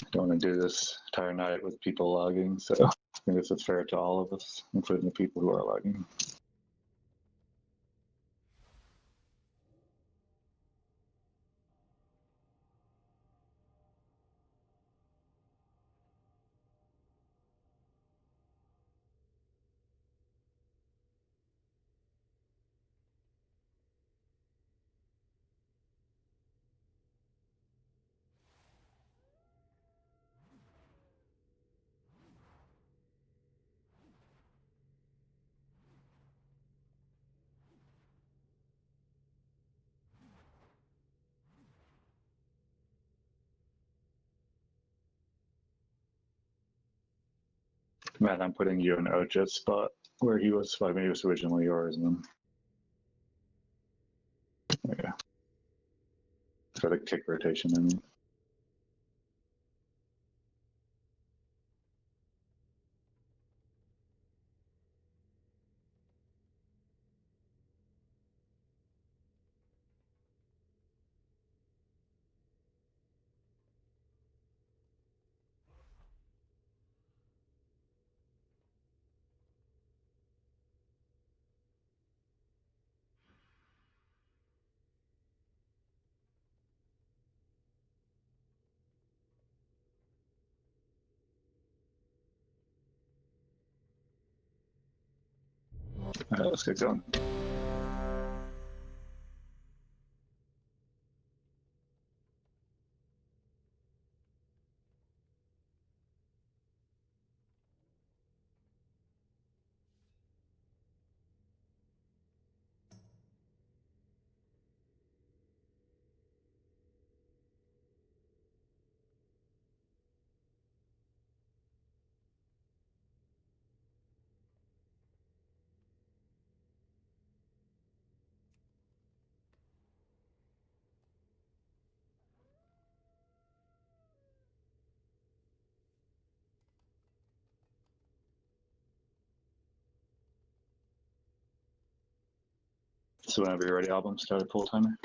I don't want to do this entire night with people logging, so I think this is fair to all of us, including the people who are logging. Matt, I'm putting you in Ocha's spot where he was. I mean, he was originally yours, and then yeah, for the kick rotation. I mean, all right, let's get going. So whenever you're ready, album, start a pull timer.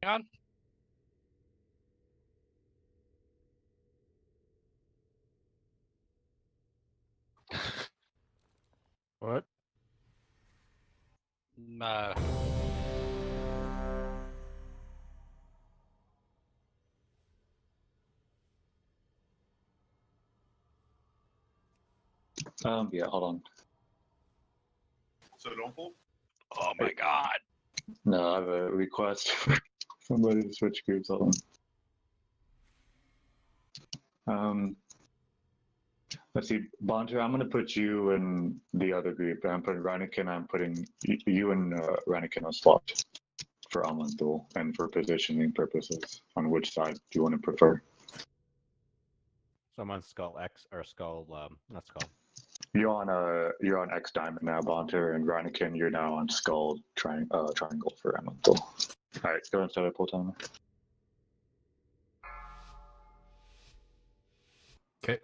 On. What? Uh, Yeah, hold on. So don't pull. Oh my god. No, I have a request for somebody to switch groups. Hold on. Let's see, Bonter, I'm going to put you in the other group. I'm putting Reineken, I'm putting you and Reineken on slot for Amantul and for positioning purposes. On which side do you want to prefer? So I'm on Skull X or Skull, not Skull. You're on X Diamond now, Bonter, and Reineken, you're now on Skull Triangle for Amantul. All right, go and start a pull timer. Okay.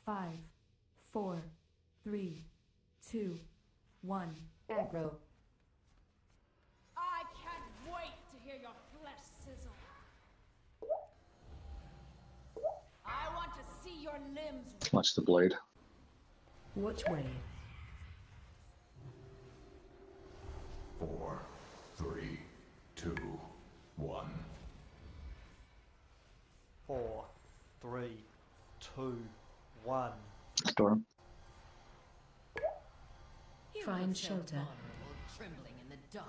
Five, 4, 3, 2, 1. Aggro. I can't wait to hear your flesh sizzle. I want to see your limbs. Watch the blade. Which way? 4, 3, 2, 1. 4, 3, 2, 1. Storm. Find shelter. Vulnerable, trembling in the dark.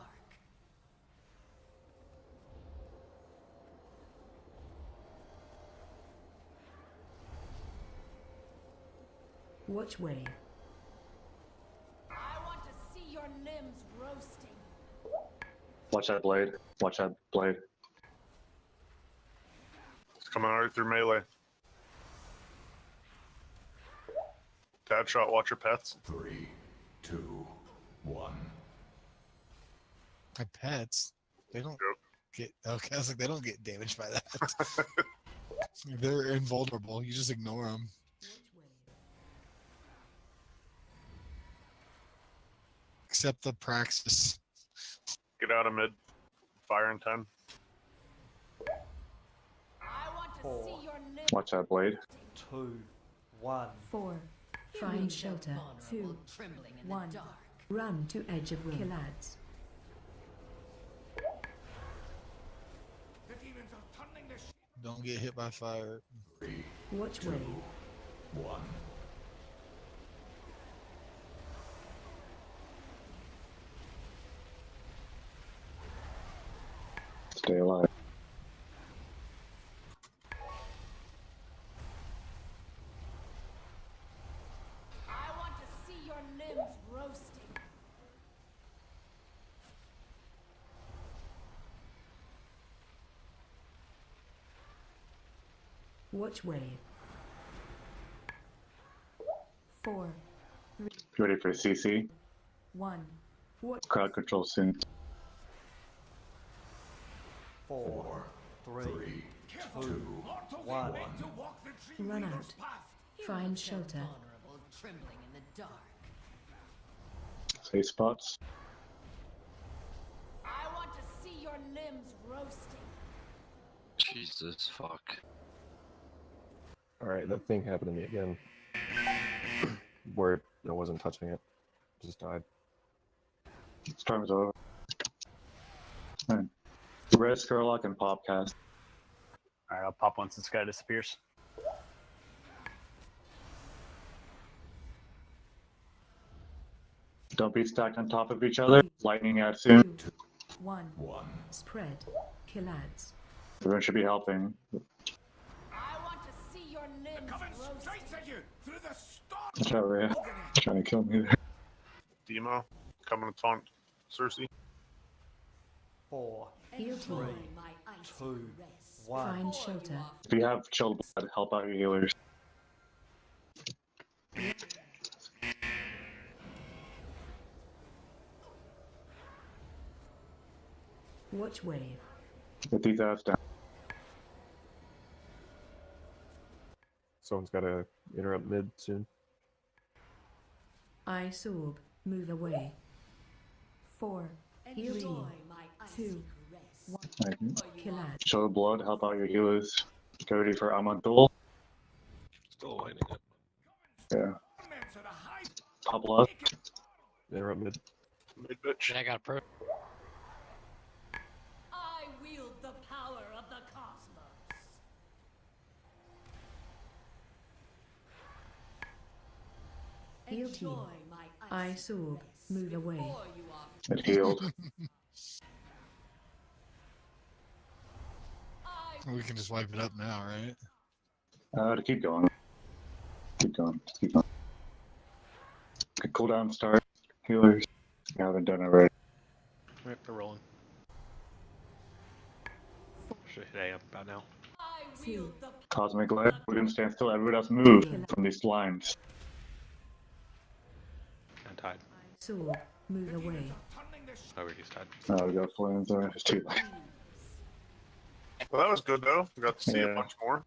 Which way? I want to see your limbs roasting. Watch that blade. Watch that blade. It's coming right through melee. Dad shot, watch your pets. 3, 2, 1. My pets, they don't get. Okay, I was like, they don't get damaged by that. They're invulnerable. You just ignore them. Except the Praxis. Get out of mid. Fire in 10. I want to 4, see your limbs. Watch that blade. 2, 1. 4. Find shelter. 2, Trembling in 1. the dark. Run to edge of room. Killads. The demons are turning the Don't get hit by fire. 3, Which 2, way? 1. Stay alive. I want to see your limbs roasting. Which way? 4, 3, Ready for CC? 1. What? Crowd control soon. 4, 3, 2, 1. Run out. Find shelter. Vulnerable, trembling in the dark. Safe spots. I want to see your limbs roasting. Jesus fuck. Alright, that thing happened to me again. Where I wasn't touching it. Just died. Storm is over. Alright. Red Skurlock and Popcast. Alright, I'll pop once this guy disappears. Don't be stacked on top of each other. Lightning out soon. 2, 1. Spread. Killads. Everyone should be helping. I want to see your limbs roasting. straight at you through the storm. Watch out, Rhea. Trying to kill me there. Demo. Coming to taunt Cersei. 4, Heal 3, team. 2, 1. Find shelter. If you have chilled blood, help out your healers. Which way? Get these ass down. Someone's got to interrupt mid soon. Ice orb. Move away. 4, 3, Enjoy my icy 2, caress. 1. Killads. Chill blood, help out your healers. Get ready for Amantul. Still lighting up. Yeah. Pop left. Interrupt mid. Mid bitch. I got a pro. I wield the power of the cosmos. Heal team. Ice orb. Move away. It healed. We can just wipe it up now, right? To keep going. Keep going. Just keep going. Okay, cooldown start. Healers. I haven't done it already. Alright, they're rolling. Should hit AM about now. Cosmic light. We didn't stand still. Everybody else move from these lines. And tied. Sword. Move away. Oh, we're just tied. Oh, we got flames. Alright, it's too late. Well, that was good though. We got to see a Yeah. bunch more.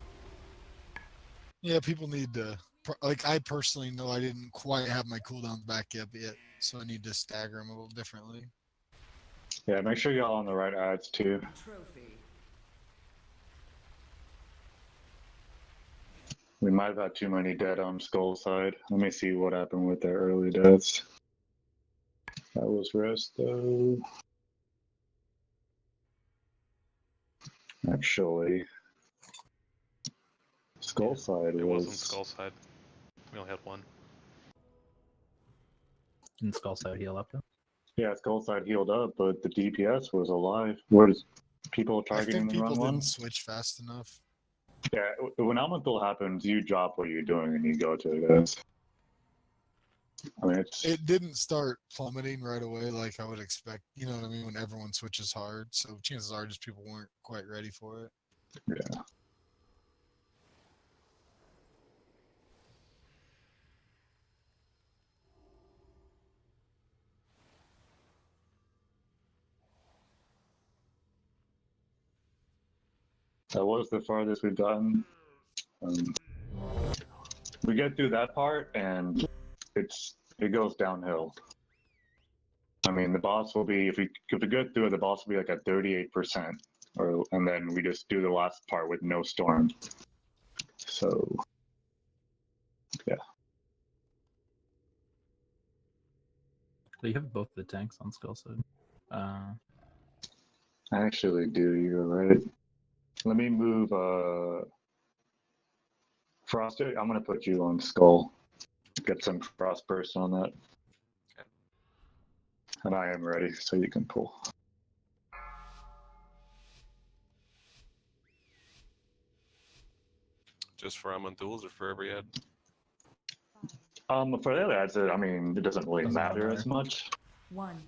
Yeah, people need to. Like, I personally know I didn't quite have my cooldowns back up yet, so I need to stagger them a little differently. Yeah, make sure you're all on the right ads too. Trophy. We might have had too many dead on Skull side. Let me see what happened with their early deaths. That was rest though. Actually, Skull side It was. wasn't Skull side. We only had one. Didn't Skull side heal up though? Yeah, Skull side healed up, but the DPS was alive. Where is people I targeting think the people wrong didn't one? switch fast enough. Yeah, when elemental happens, you drop what you're doing and you go to it, guys. I mean, It didn't start plummeting right away like I would expect. You know what I mean? When everyone switches hard, so chances are just people weren't quite ready for it. Yeah. That was the farthest we've gotten. We get through that part and it goes downhill. I mean, the boss will be, if we get through it, the boss will be like at 38%, and then we just do the last part with no storm. So, yeah. So you have both the tanks on Skull side. I actually do, you're right. Let me move, Frost, I'm gonna put you on Skull. Get some Frost Burst on that. And I am ready, so you can pull. Just for Amantuls or for every ad? For the other ads, I mean, it doesn't really matter as much. One.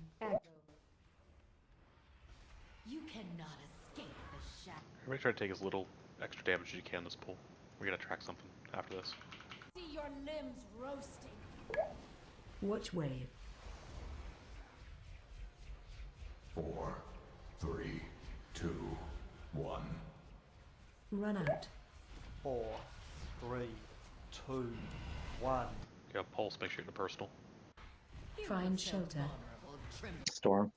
You cannot escape the shadow. Everybody try to take as little extra damage as you can this pull. We're gonna track something after this. See your limbs roasting. Watch wave. 4, 3, 2, 1. Run out. 4, 3, 2, 1. Yeah, pulse, make sure you're in the personal. Find shelter. Storm.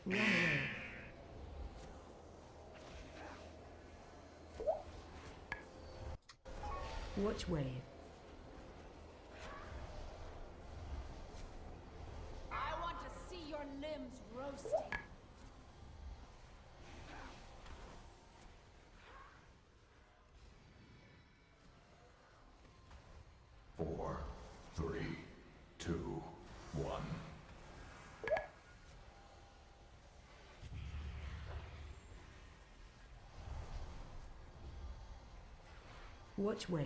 Run away. Watch wave. I want to see your limbs roasting. Four, 3, 2, 1. Watch wave.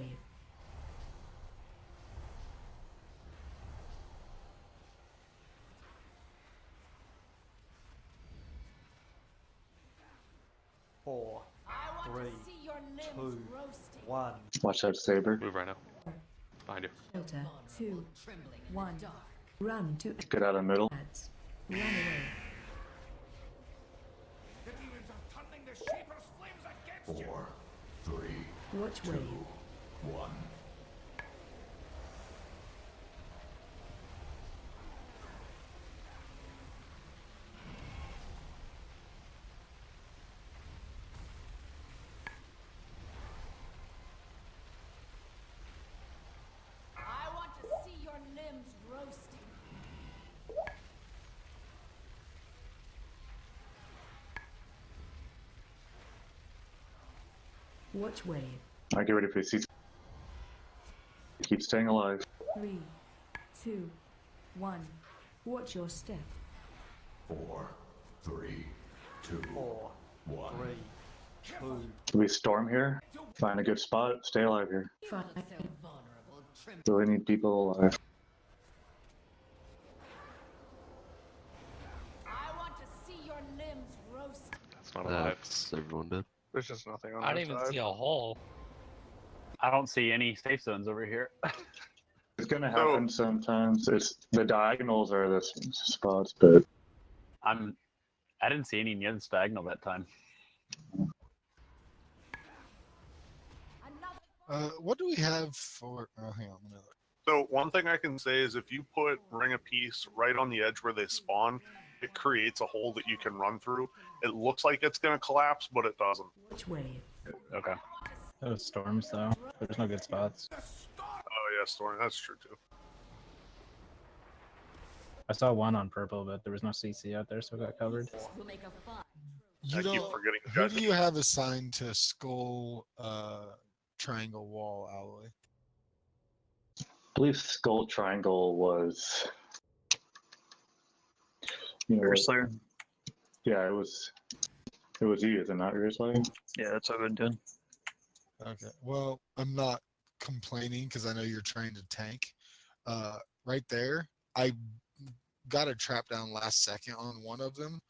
Four, I want 3, to see your limbs 2, roasting. 1. Watch out, Saber. Move right now. Behind you. Shelter. 2, 1. Run to Get out of the middle. ads. Run away. The demons are turning the Shaper's flames against you. 4, 3, Watch 2, wave. 1. I want to see your limbs roasting. Watch wave. I get ready for the Keep staying alive. 3, 2, 1. Watch your step. 4, 3, 2, 4, 1. 3, 2. Do we storm here? Find a good spot. Stay alive here. 5. Really need people alive. I want to see your limbs roast. That's not alive. That's everyone dead. There's just nothing on I that don't even side. see a hole. I don't see any safe zones over here. It's gonna happen sometimes. It's the diagonals are the spots, but I didn't see any near this diagonal that time. What do we have for? Oh, hang on. Let me look. So one thing I can say is if you put Ring of Peace right on the edge where they spawn, it creates a hole that you can run through. It looks like it's going to collapse, but it doesn't. Which way? Okay. Those storms, though. There's no good spots. Oh yeah, Storm. That's true too. I saw one on purple, but there was no CC out there, so it got covered. You I keep don't. forgetting you Who guys do you have assigned to skull, triangle, wall, alloy? I believe Skull Triangle was. Slayer. Yeah, it was. It was you, is it not, Slayer? Yeah, that's what I've been doing. Okay. Well, I'm not complaining because I know you're trying to tank. Right there, I got a trap down last second on one of them,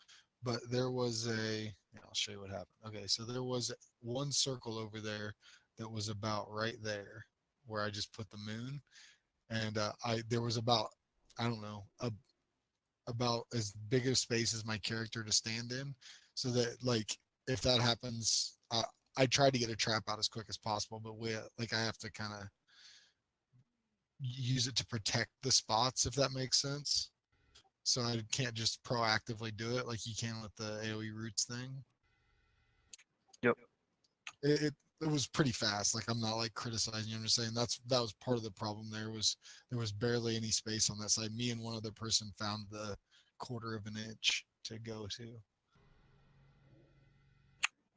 but there was I'll show you what happened. Okay, so there was one circle over there that was about right there where I just put the moon, and there was about, I don't know, about as big a space as my character to stand in, so that like if that happens, I try to get a trap out as quick as possible, but I have to kind of use it to protect the spots, if that makes sense. So I can't just proactively do it like you can with the AoE roots thing. Yep. It was pretty fast. Like, I'm not like criticizing you. I'm just saying that was part of the problem. There was barely any space on that side. Me and one other person found the 1/4 of an inch to go to.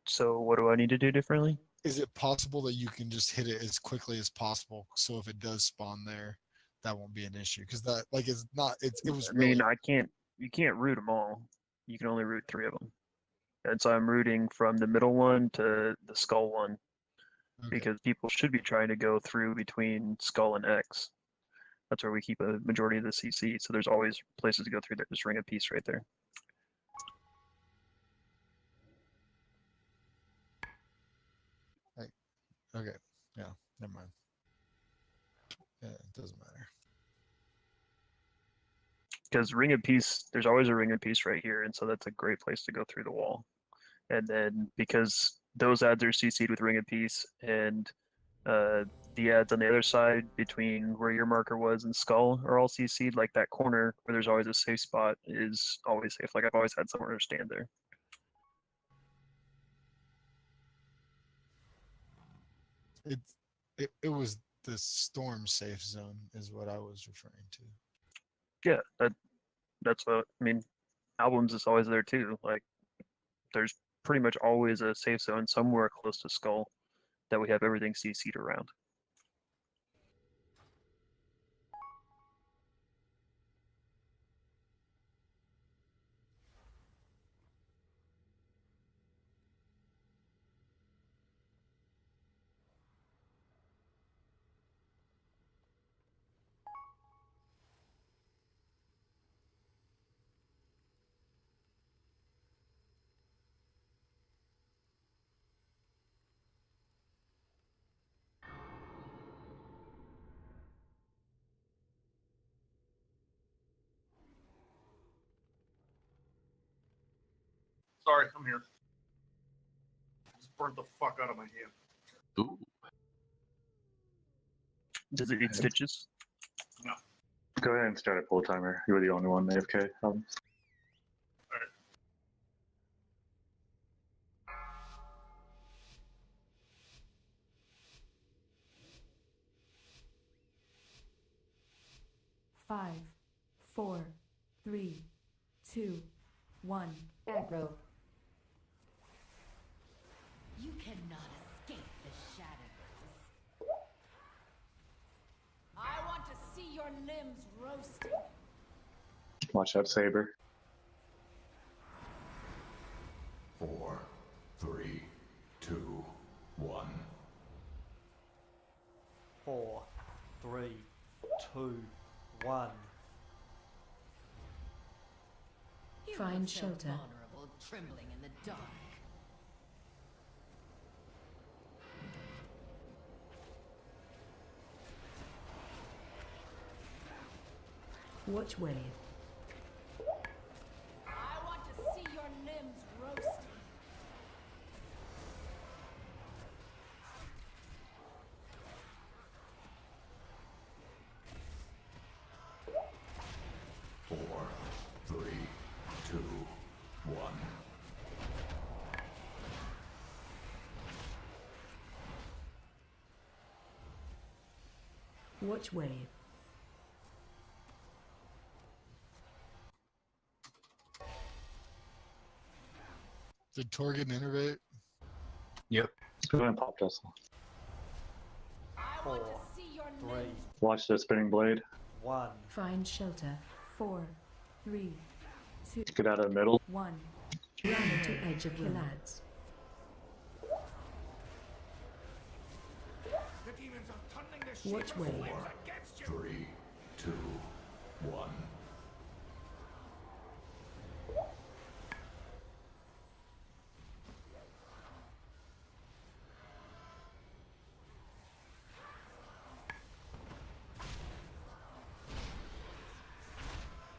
So what do I need to do differently? Is it possible that you can just hit it as quickly as possible, so if it does spawn there, that won't be an issue? Because that, like, it's not. It was. I mean, I can't. You can't root them all. You can only root 3 of them. And so I'm rooting from the middle one to the skull one, because people should be trying to go through between skull and X. That's where we keep a majority of the CC. So there's always places to go through there. There's Ring of Peace right there. Okay. Yeah. Never mind. Yeah, it doesn't matter. Because Ring of Peace, there's always a Ring of Peace right here, and so that's a great place to go through the wall. And then because those ads are CC'd with Ring of Peace, and the ads on the other side between where your marker was and Skull are all CC'd, like that corner where there's always a safe spot is always safe. Like I've always had somewhere to stand there. It was the storm safe zone is what I was referring to. Yeah, that's what I mean. Albums is always there too. Like there's pretty much always a safe zone somewhere close to Skull that we have everything CC'd around. Sorry, I'm here. Just burnt the fuck out of my hand. Ooh. Does it eat stitches? No. Go ahead and start a pull timer. You were the only one AFK. Five, 4, 3, 2, 1. Aggro. You cannot escape the shadows. limbs roasting. Watch out, Saber. 4, 3, 2, 1. 4, 3, 2, 1. Find shelter. Vulnerable, trembling in the dark. Watch wave. I want to see your limbs roasting. Four, three, two, one. Watch wave. Did Torgen innervate? Yep. Go ahead and pop Tesla. 4, 3, Watch the spinning blade. 1. Find shelter. 4, 3, 2, Get out of the middle. 1. Run to edge of your lads. The demons are turning the sheep Watch of wave. flames against you. 3, 2, 1.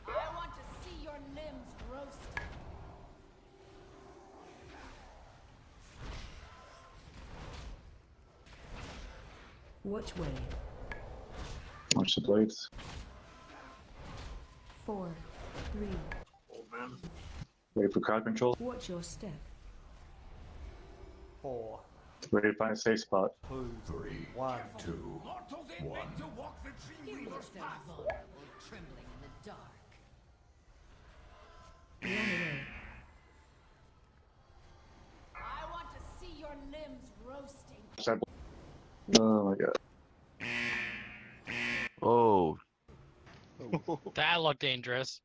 I want to see your limbs roasting. Watch wave. Watch the blades. 4, 3. Wait for crowd control. Watch your step. 4, Ready to find a safe spot. 2, 3, 1. 2, Mortals ain't 1. meant to walk the You Dream were Weaver's so path. vulnerable, trembling in the dark. Run away. I want to see your limbs roasting. Watch that oh my god. Oh. That looked dangerous.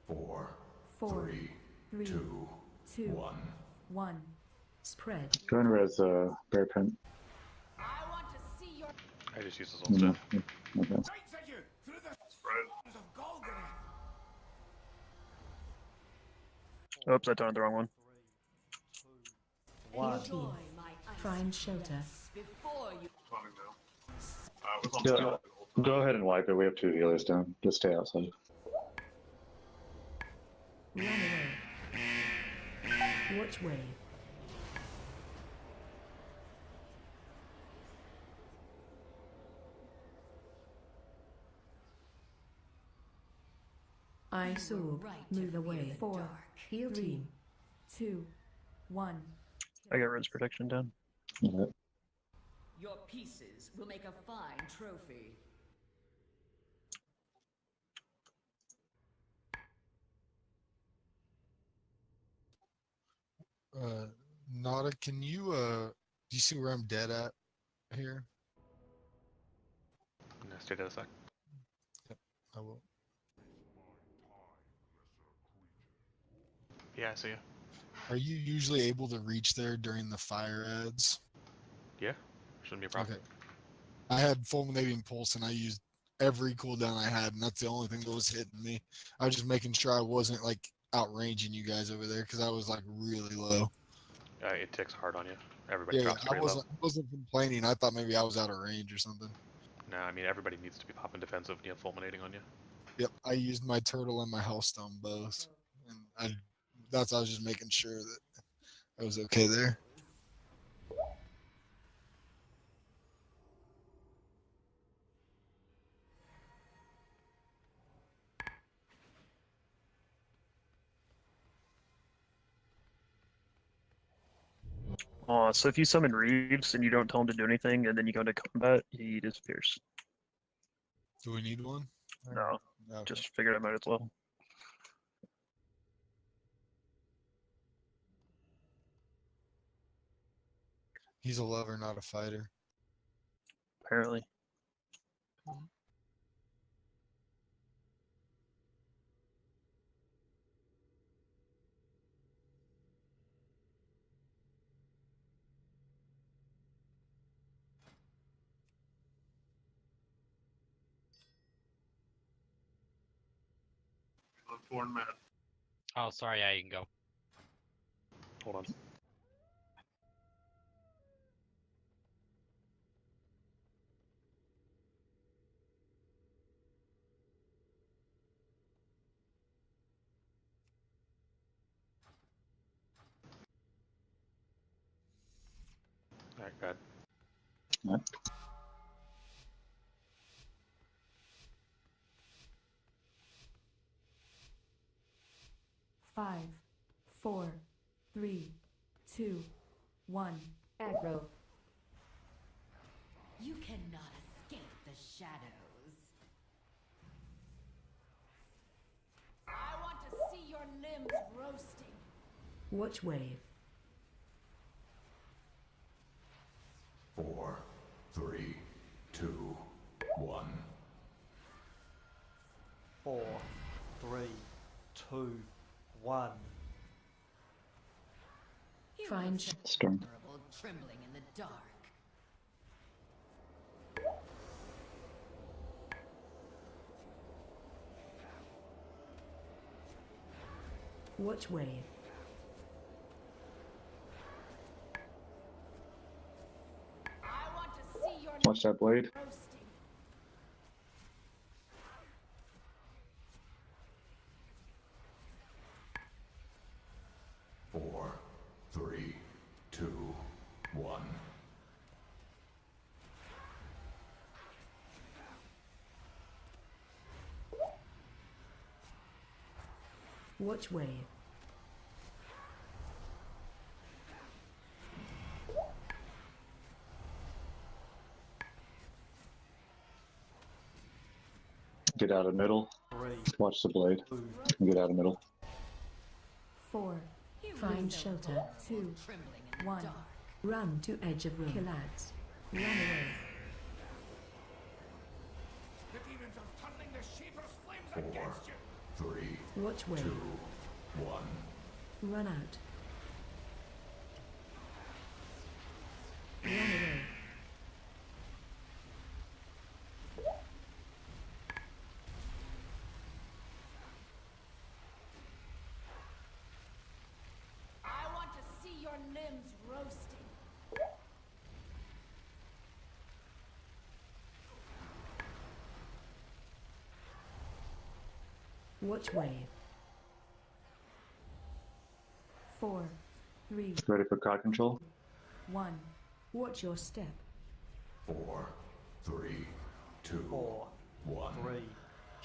Four, 4, three, 3, two, 2, one. 1. Spread. Go and res bear pin. I want to see your I just used his old stuff. Okay. Knights at you through the stones of Golgotha. Oops, I turned the wrong one. 1. Team. Find shelter. Before you Go ahead and wipe it. We have 2 healers down. Just stay outside. Run away. Watch wave. I saw. Move away. 4. Heal team. 2, 1. I got res protection down. your pieces will make a fine trophy. Nada, can you do you see where I'm dead at here? No, stay dead a sec. Yep, I will. Yeah, I see you. Are you usually able to reach there during the fire ads? Yeah, shouldn't be a problem. Okay. I had fulminating pulse and I used every cooldown I had, and that's the only thing that was hitting me. I was just making sure I wasn't like outranging you guys over there because I was like really low. It ticks hard on you. Everybody Yeah, drops I pretty wasn't complaining. I thought maybe I was out of range or something. low. No, I mean everybody needs to be popping defensive, fulminating on you. Yep, I used my turtle and my hellstone both, and I was just making sure that I was okay there. So if you summon Reeves and you don't tell him to do anything, and then you go into combat, he disappears. Do we need one? No, Okay. just figured I might as well. He's a lover, not a fighter. Apparently. Foreign mad. Oh, sorry. Yeah, you can go. Hold on. All right, go ahead. Yep. 5, 4, 3, 2, 1. Aggro. You cannot escape the shadows. I want to see your limbs roasting. Watch wave. 4, 3, 2, 1. 4, 3, 2, 1. Find Storm. Horrible trembling in the dark. Watch wave. I want to see your Watch that blade. roasting. 4, 3, 2, 1. Watch wave. Get out of middle. 3, Watch the blade. 2, Get out of middle. 4. Find shelter. 2, 1. Run to edge of room. Kill ads. Run away. The demons are turning the Shaper's flames 4, against you. 3, Watch 2, wave. 1. Run out. Run away. I want to see your limbs roasting. Watch wave. 4, 3, Ready for crowd control? 1. Watch your step. 4, 3, 2, 4, 1. 3,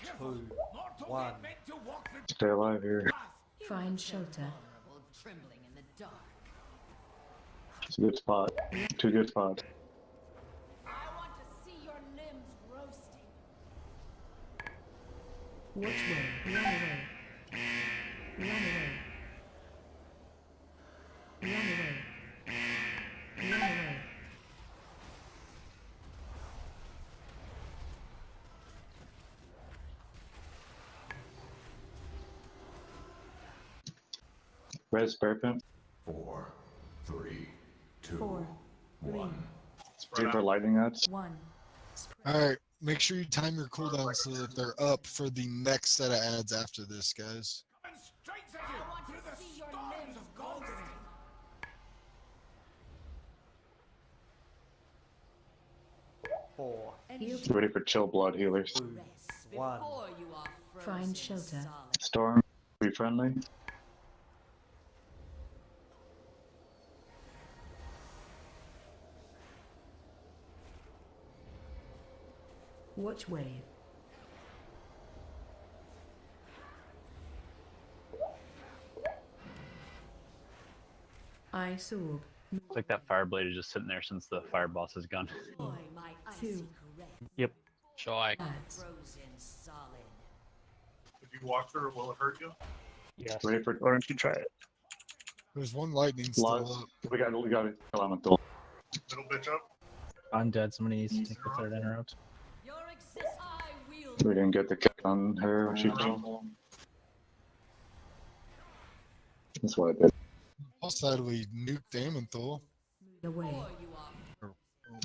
2, Mortals 1. ain't meant to walk the Stay alive here. Find shelter. Horrible trembling in the dark. It's a good spot. 2 good spots. I want to see your limbs roasting. Watch wave. Run away. Run away. Run away. Run away. Red Sparpin. 4, 3, 2, 4, 3, 1. Ready for lightning ads. 1. Alright, make sure you time your cooldowns so that they're up for the next set of ads after this, guys. and strikes at you want to through the see your storms limbs of golden. Four, Ready for chill blood healers. 2, 1. Before you are frozen Find shelter. solid. Storm. Be friendly. Watch wave. Ice orb. It's like that fire blade is just sitting there since the fire boss is gone. Boy, my icy 2, caress. Yep. Shy. Frozen solid. If you walk through, will it hurt you? Yes. Ready for Why don't you try it? There's one lightning still Lots. up. We got it. Elemental. Middle bitch up. Undead, somebody needs to take the third interrupt. We didn't get the kick on her when she fell. That's what I did. What side we nuked Amenthal? Away. Or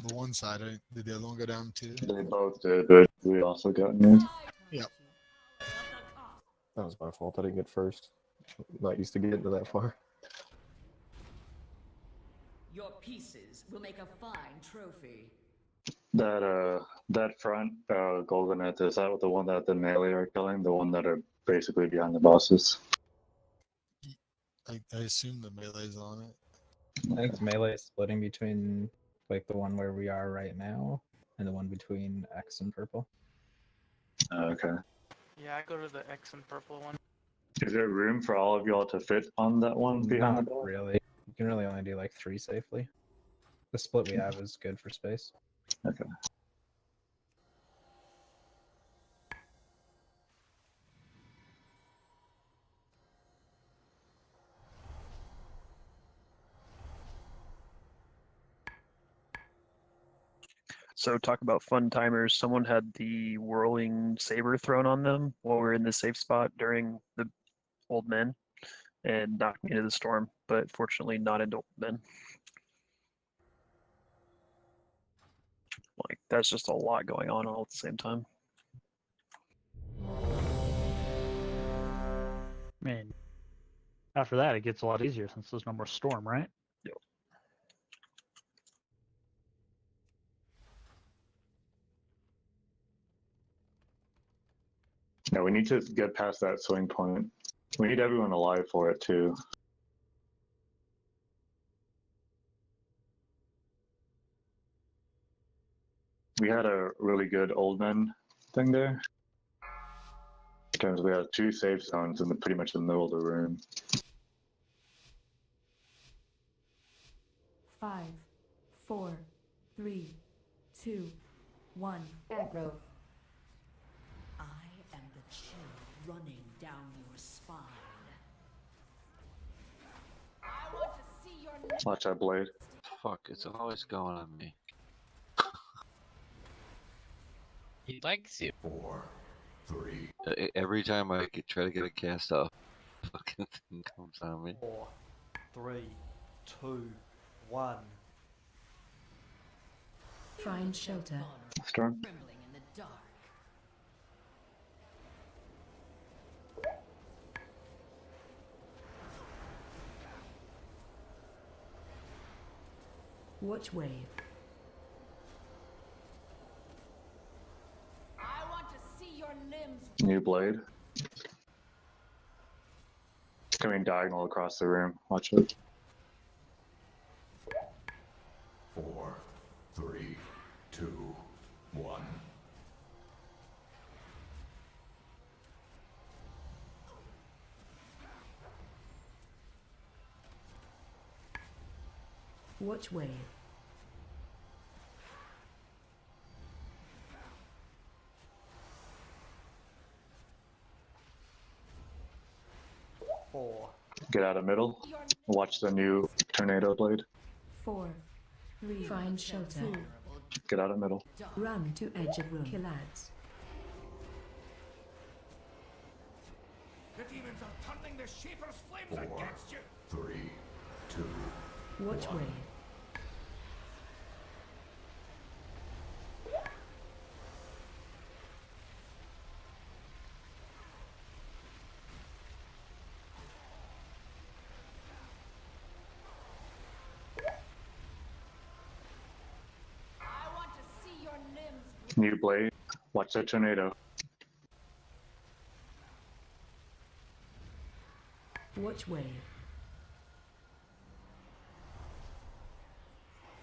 the one side, did the other one go down too? They both did, but we also got nuked. Yep. That was my fault. I didn't get first. I'm not used to getting to that far. Your pieces will make a fine trophy. That front golden, is that the one that the melee are killing? The one that are basically behind the bosses? I assume the melee's on it. I think melee is splitting between like the one where we are right now and the one between X and purple. Okay. Yeah, I go to the X and purple one. Is there room for all of y'all to fit on that one behind Not the boss? really. You can really only do like 3 safely. The split we have is good for space. Okay. So talk about fun timers. Someone had the whirling saber thrown on them while we were in the safe spot during the old men and knocked me into the storm, but fortunately not into old men. Like that's just a lot going on all at the same time. I mean, after that, it gets a lot easier since there's no more storm, right? Yep. Yeah, we need to get past that swing point. We need everyone alive for it too. We had a really good old men thing there. Because we had 2 safe zones in pretty much the middle of the room. 5, 4, 3, 2, 1. Aggro. I am the chill running down your spine. I want to see your Watch that blade. Fuck, it's always going on me. He likes you. 4, 3. Every time I try to get a cast off, fucking thing comes on me. 4, 3, 2, 1. Find shelter. Storm. Trembling in the dark. Watch wave. I want to see your limbs. New blade. It's coming diagonal across the room. Watch it. 4, 3, 2, 1. Watch wave. Four. Get out of middle. Watch the new tornado blade. 4, 3. Find shelter. 2. Get out of middle. Run to edge of room. Killads. The demons are turning the Shaper's flames 4, against you. 3, 2. Watch wave. I want to see your limbs. New blade. Watch that tornado. Watch wave.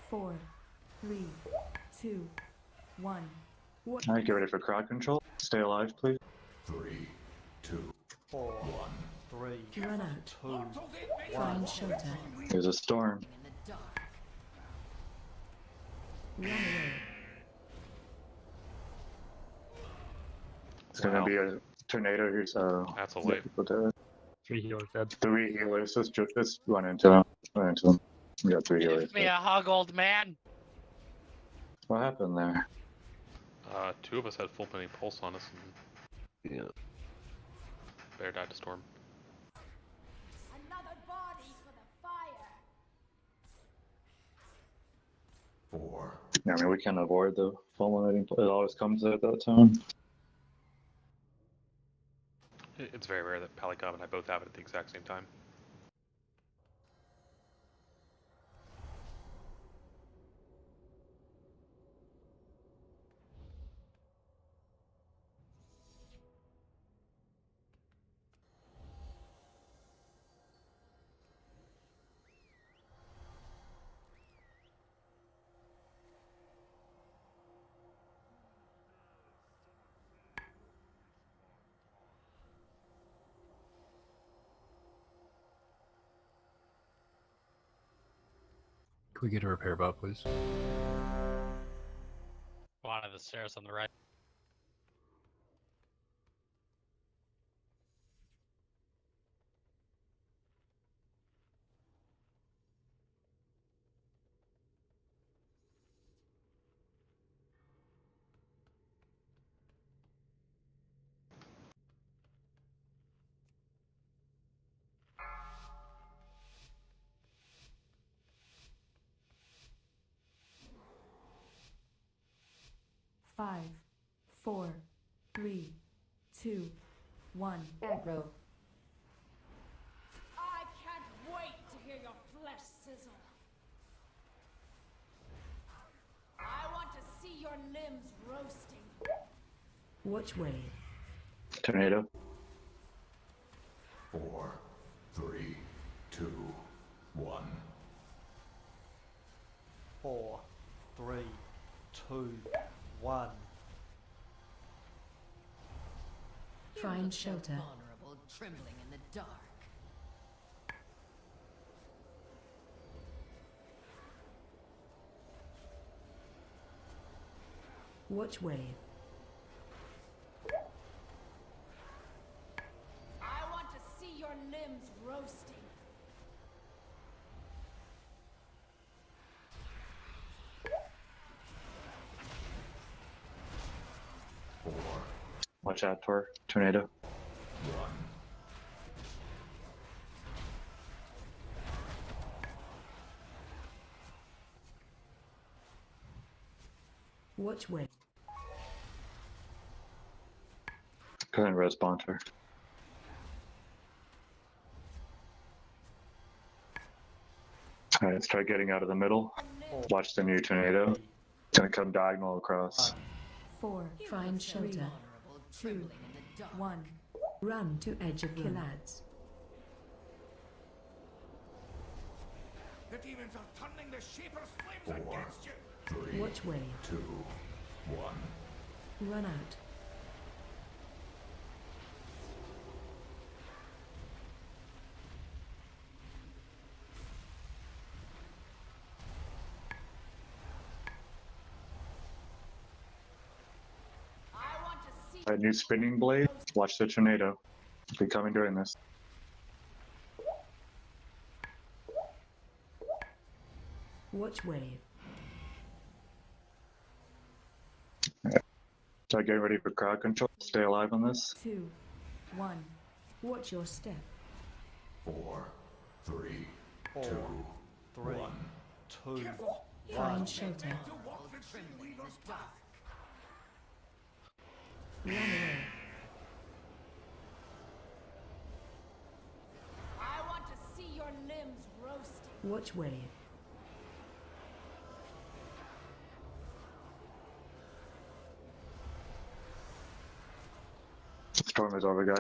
4, 3, 2, 1. Watch. Alright, get ready for crowd control. Stay alive, please. 3, 2, 4, 1. 3, Run out. 2, 1. Find shelter. There's a storm. In the dark. Run away. It's gonna be a tornado here, so That's a wave. 3 healers dead. 3 healers. Let's run into them. Run into them. We got 3 healers. Give me a hug, old man. What happened there? 2 of us had full many pulse on us, and Yeah. Bear died to storm. Another body for the fire. 4. Yeah, I mean, we can't avoid the fulminating. It always comes at that time. It's very rare that Palikov and I both have it at the exact same time. Can we get a repair bot, please? One of the stairs on the right. Five, four, three, two, one. Aggro. I can't wait to hear your flesh sizzle. I want to see your limbs roasting. Which way? Tornado. 4, 3, 2, 1. 4, 3, 2, 1. Find shelter. Vulnerable, trembling in the dark. Which way? I want to see your limbs roasting. Watch out for tornado. 1. Which way? Go ahead and respond to her. Alright, let's try getting out of the middle. Watch the new tornado. It's gonna come diagonal across. 4. Find shelter. 2, 1. Run to edge of Kilads. The demons are turning the Shaper's flames 4, against you. 3, Which way? 2, 1. Run out. A new spinning blade. Watch the tornado. Be coming during this. Which way? Start getting ready for crowd control. Stay alive on this. 2, 1. Watch your step. 4, 3, 4, 2, 3, 1. 2, Find shelter. Run away. I want to see your limbs roasting. Which way? Storm is over, guys.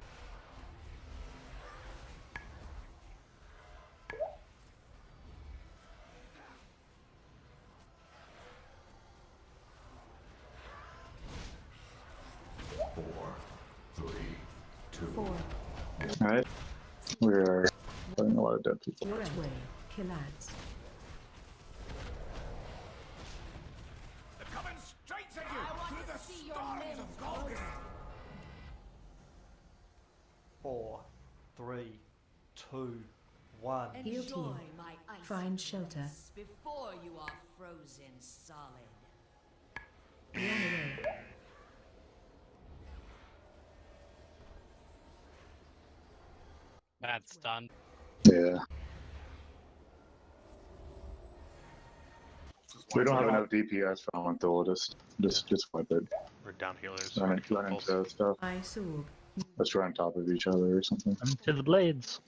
Alright. We are putting a lot of dead people. Which way? Kilads. They're coming straight at you through the storms of Golgotha. 2, 1. Heal team. Enjoy my ice Find shelter. caress before you are frozen solid. Run away. Bad stun. Yeah. We don't have enough DPS for Elemental. Just wipe it. We're down healers. Run into stuff. Ice orb. Let's run on top of each other or something. To the blades.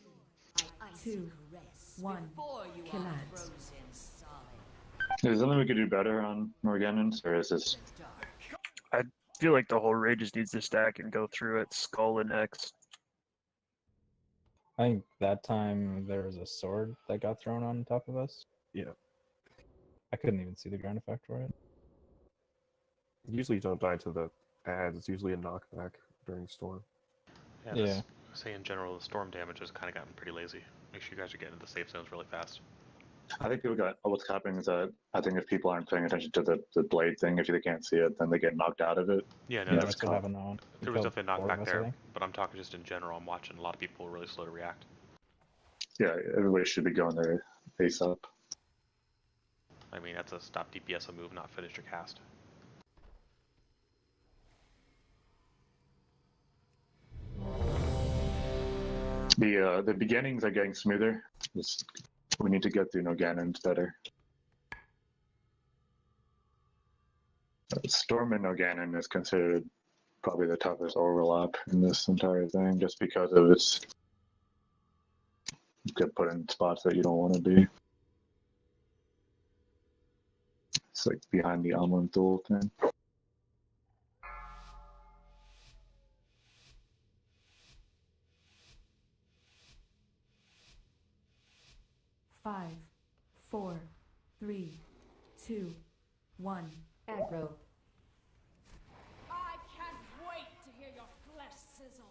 2, 1. Kill ads. Is there something we could do better on Morganons, or is this? I feel like the whole raid just needs to stack and go through at Skull and X. I think that time there was a sword that got thrown on top of us. Yeah. I couldn't even see the ground effect for it. Usually you don't die to the ads. It's usually a knockback during storm. Yeah. Say in general, the storm damage has kind of gotten pretty lazy. Make sure you guys are getting into the safe zones really fast. I think people got what's happening is that I think if people aren't paying attention to the blade thing, if they can't see it, then they get knocked out of it. Yeah, no, that's what happened now. There was definitely a Four of knockback us, I there, think. but I'm talking just in general. I'm watching a lot of people really slow to react. Yeah, everybody should be going there face up. I mean, that's a stop DPS a move, not finish your cast. The beginnings are getting smoother. We need to get through Noganons better. Storm and Noganon is considered probably the toughest overlap in this entire thing, just because of its you get put in spots that you don't want to be. It's like behind the Amunthul thing. Five, 4, 3, 2, 1. Aggro. I can't wait to hear your flesh sizzle.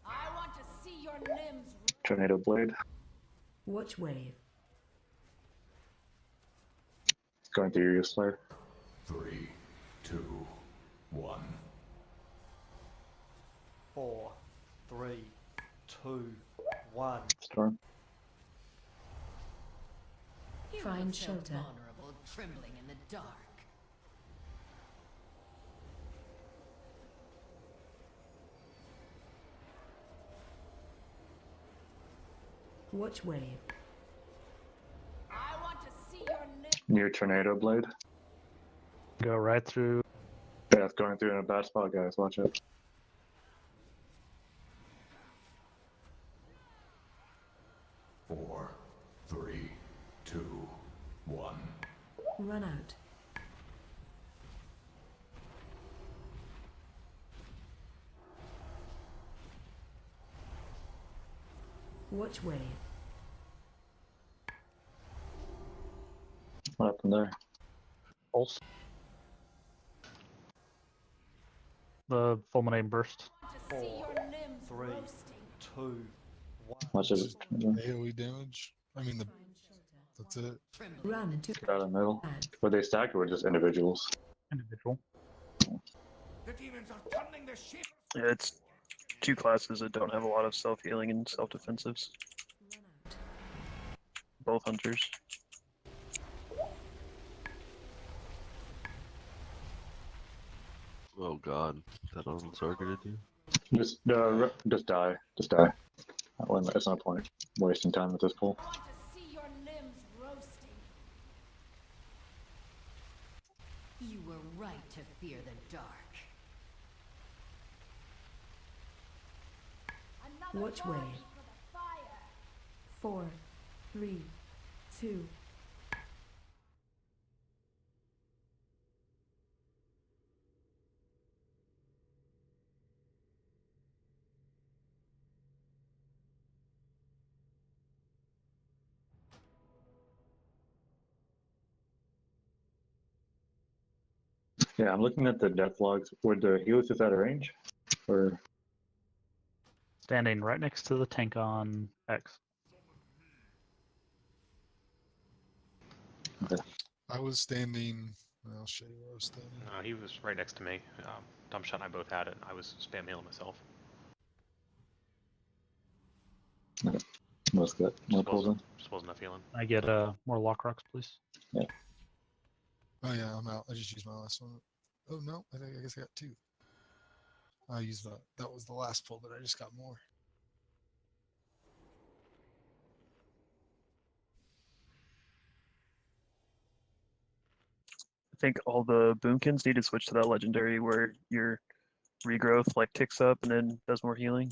I want to see your limbs. Tornado Blade. Watch wave. Going through your Slayer. 3, 2, 1. 4, 3, 2, 1. Storm. You Find look so shelter. vulnerable, trembling in the dark. Watch wave. I want to see your limbs. Near Tornado Blade. Go right through. Yeah, it's going through in a bad spot, guys. Watch it. Four, 3, 2, 1. Run out. Watch wave. What happened there? Pulse. The fulminating burst. 4, 3, 2, 1. Watch it. AoE damage. I mean, that's it. Run to Get out of the middle. Were they stacked or just individuals? Individual. The demons are turning the ship. Yeah, it's two classes that don't have a lot of self-healing and self-defensives. Both hunters. Oh god, that wasn't targeted you. Just die. Just die. It's no point wasting time at this point. I want to see your limbs roasting. You were right to fear the dark. Another Watch body wave. for the fire. 4, 3, 2. Yeah, I'm looking at the death logs. Would the healers just out of range? Or Standing right next to the tank on X. I was standing. I'll show you where I was standing. He was right next to me. Dumbshot and I both had it. I was spam healing myself. Okay. Most good. No problem. Just wasn't a feeling. I get more lock rocks, please. Yeah. Oh yeah, I'm out. I just used my last one. Oh no, I guess I got 2. I used that was the last pull, but I just got more. I think all the boomkins need to switch to that legendary where your regrowth like ticks up and then does more healing.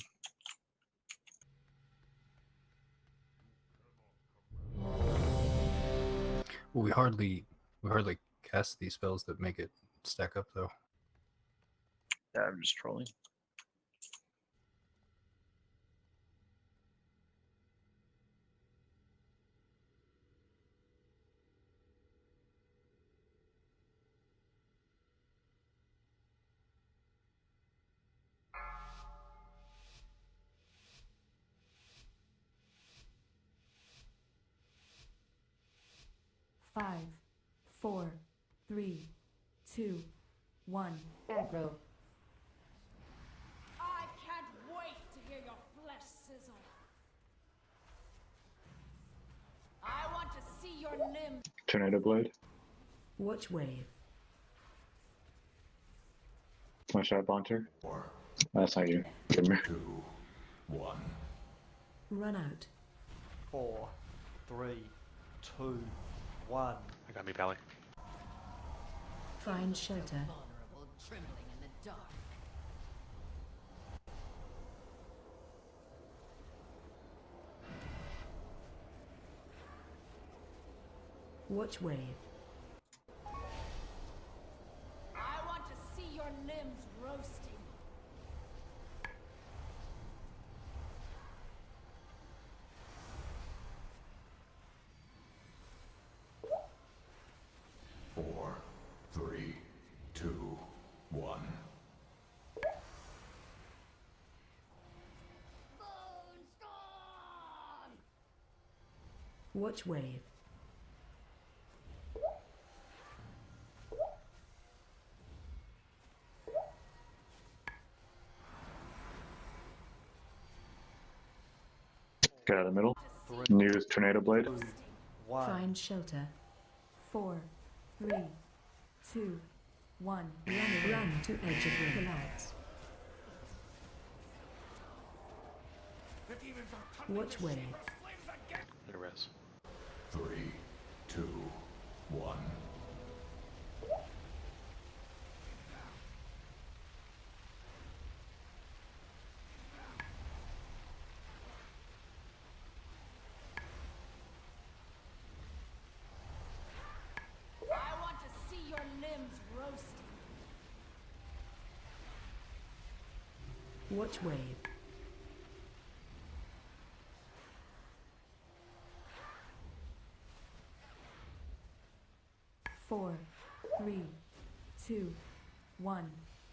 Well, we hardly cast these spells that make it stack up though. Yeah, I'm just trolling. Five, 4, 3, 2, 1. Aggro. I can't wait to hear your flesh sizzle. I want to see your limbs. Tornado Blade. Watch wave. One shot Bonter. That's not you. Give me. 2, 1. Run out. 4, 3, 2, 1. I got me, Pally. Find shelter. Vulnerable, trembling in the dark. Watch wave. I want to see your limbs roasting. Four, 3, 2, 1. Watch wave. Get out of the middle. Use Tornado Blade. Find shelter. 4, 3, 2, 1. Run to edge of collapse. Watch wave. There is. 3, 2, 1. I want to see your limbs roasting. Watch wave. Four, 3, 2, 1.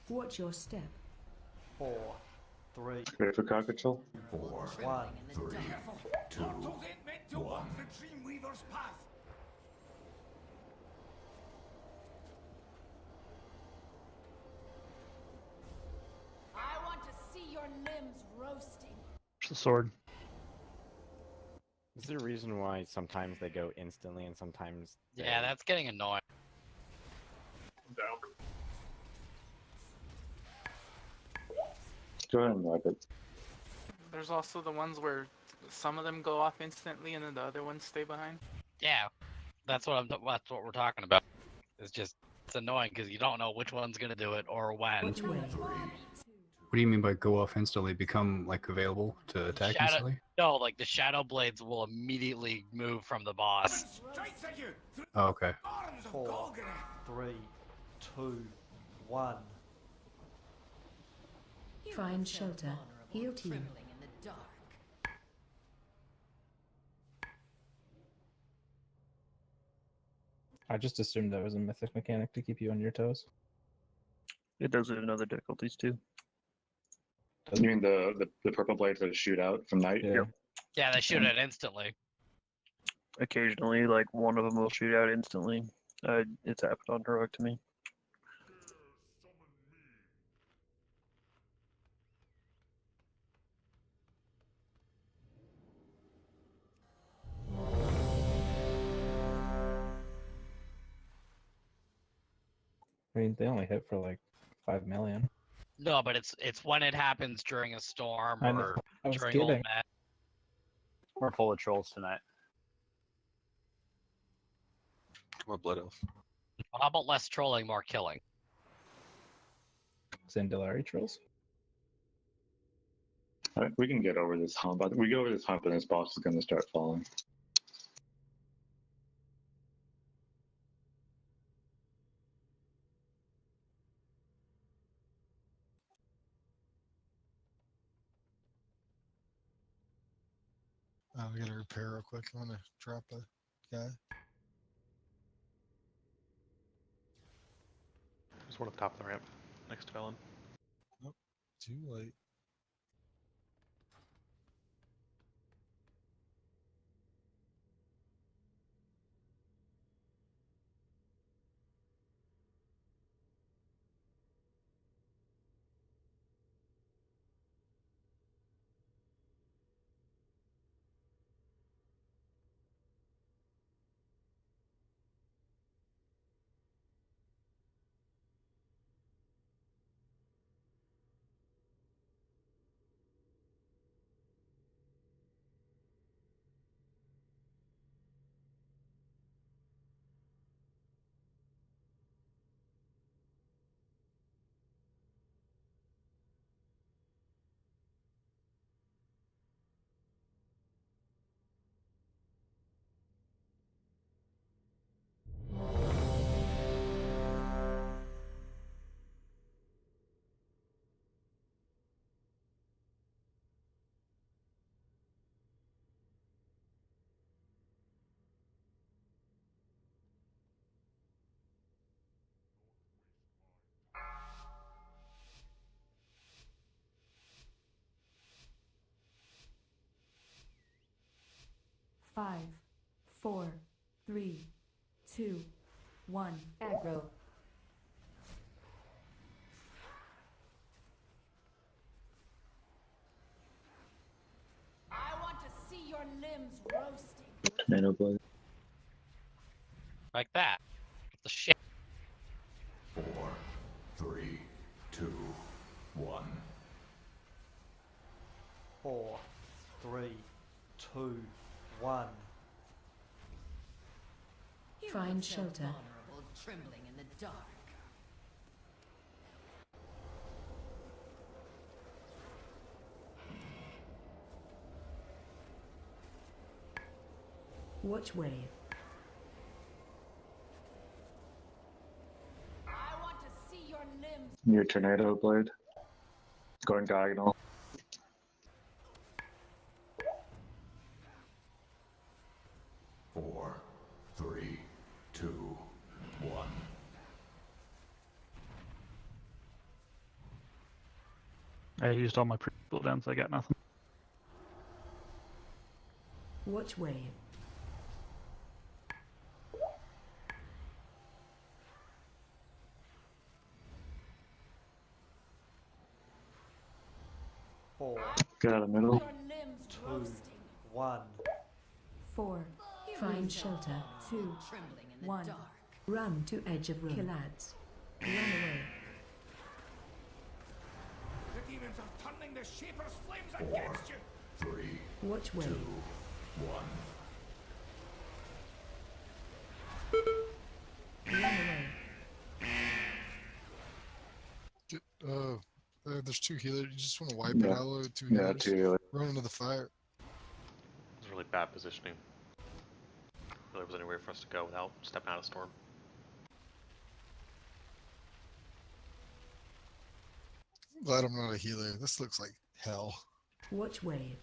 Watch your step. 4, 3, Ready for Card Control? 4, 1. 3, 2, Mortals ain't meant to 1. walk the Dreamweaver's path. I want to see your limbs roasting. Where's the sword? Is there a reason why sometimes they go instantly and sometimes Yeah, that's getting annoying. I'm down. Go ahead and wipe it. There's also the ones where some of them go off instantly and then the other ones stay behind. Yeah, that's what we're talking about. It's just it's annoying because you don't know which one's gonna do it or when. Watch wave. What do you mean by go off instantly? Become like available to attack instantly? No, like the shadow blades will immediately move from the boss. Oh, okay. 4, 3, 2, 1. Find shelter. Heal team. Trembling in the dark. I just assumed that was a mythic mechanic to keep you on your toes. It does it in other difficulties too. You mean the purple blades that shoot out from night? Yep. Yeah, they shoot it instantly. Occasionally, like one of them will shoot out instantly. It's happened on heroic to me. I mean, they only hit for like 5 million. No, but it's when it happens during a storm I know. or I was during old kidding. map. We're full of trolls tonight. Come on, Blood Elf. How about less trolling, more killing? Zandalari trolls? All right, we can get over this hump. We get over this hump, and this boss is going to start falling. I gotta repair real quick. I'm gonna drop a guy. There's one at the top of the ramp next to Velen. Nope, too late. Five, 4, 3, 2, 1. Aggro. I want to see your limbs roasting. Tornado blade. Like that. The shit. 4, 3, 2, 1. 4, 3, 2, 1. Find shelter. Vulnerable, trembling in the dark. Watch wave. I want to see your limbs. Near tornado blade. Going diagonal. Four, 3, 2, 1. I used all my pre-cooldowns, I got nothing. Watch wave. Four, Get out of the middle. Your limbs 2, roasting. 1. 4. Find shelter. 2, Trembling in the 1. dark. Run to edge of room. Killads. Run away. The demons are turning the Shaper's flames against you. 3, Watch wave. 2, 1. Run away. There's two healers. You just want to wipe Yeah. it out with two Yeah, healers. two. Run into the fire. It was really bad positioning. There was anywhere for us to go without stepping out of storm. I'm glad I'm not a healer. This looks like hell. Watch wave.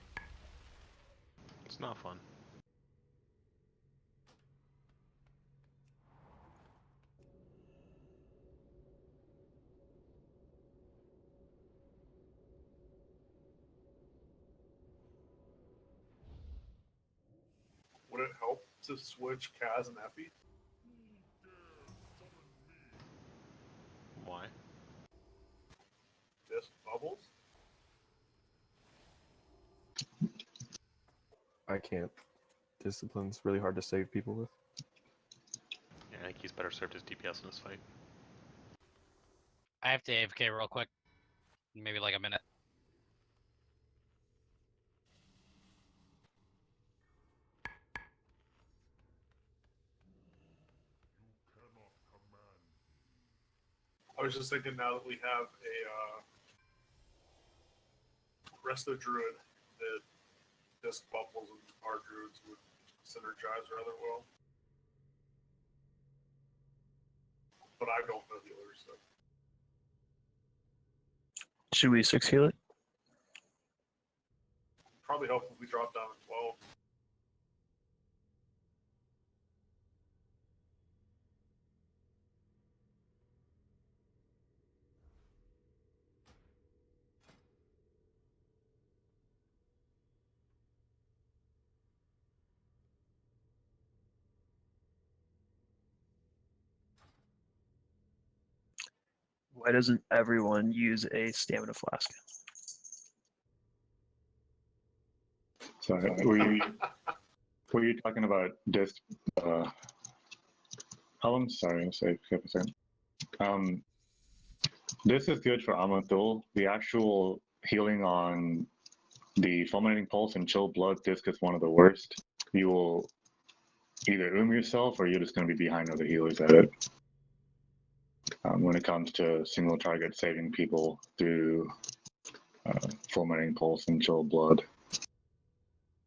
It's not fun. Would it help to switch Kaz and Effie? Why? Just bubbles? I can't. Discipline's really hard to save people with. Yeah, I think he's better served as DPS in this fight. I have to AFK real quick. Maybe like a minute. I was just thinking now that we have a resto druid, that disc bubbles and our druids would synergize rather well. But I don't know the other stuff. Should we 6 heal it? Probably help if we drop down to 12. Why doesn't everyone use a stamina flask? Sorry, were you talking about disc columns? Sorry, I'll say 50%. This is good for Amathul. The actual healing on the Fulminating Pulse and Chill Blood disc is one of the worst. You will either yourself or you're just going to be behind other healers at it. When it comes to single target saving people through Fulminating Pulse and Chill Blood.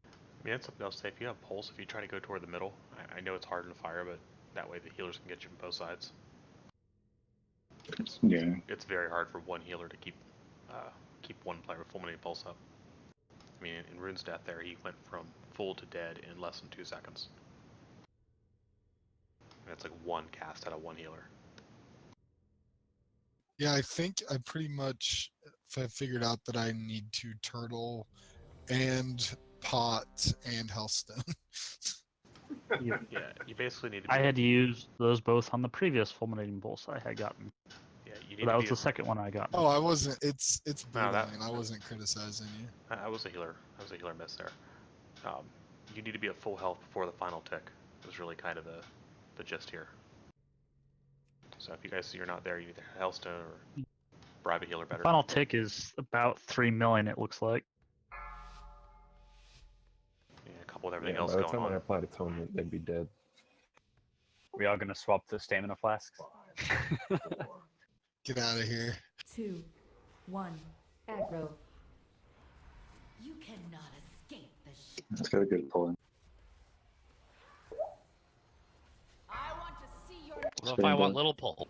I mean, that's something else. If you have pulse, if you try to go toward the middle, I know it's hard to fire, but that way the healers can get you from both sides. It's very hard for one healer to keep one player with fulminating pulse up. I mean, in Rune's death there, he went from full to dead in less than 2 seconds. And it's like one cast out of one healer. Yeah, I think I pretty much have figured out that I need to turtle and pot and Hellstone. Yeah, you basically need to. I had used those both on the previous fulminating pulse I had gotten. Yeah, you need But that to was be the second one I got. Oh, I wasn't. It's No, bullying, and I wasn't criticizing you. I was a healer. I was a healer miss there. You need to be at full health before the final tick. Was really kind of the gist here. So if you guys see you're not there, you either Hellstone or bribe a healer better. Final tick is about 3 million, it looks like. Yeah, a couple with everything Yeah, else by the going time on. I applied atonement, they'd be dead. We all gonna swap the stamina flasks? Get out of here. 2, 1, aggro. You cannot escape the That's got a good pull in. I want to see your. What if I want little pull?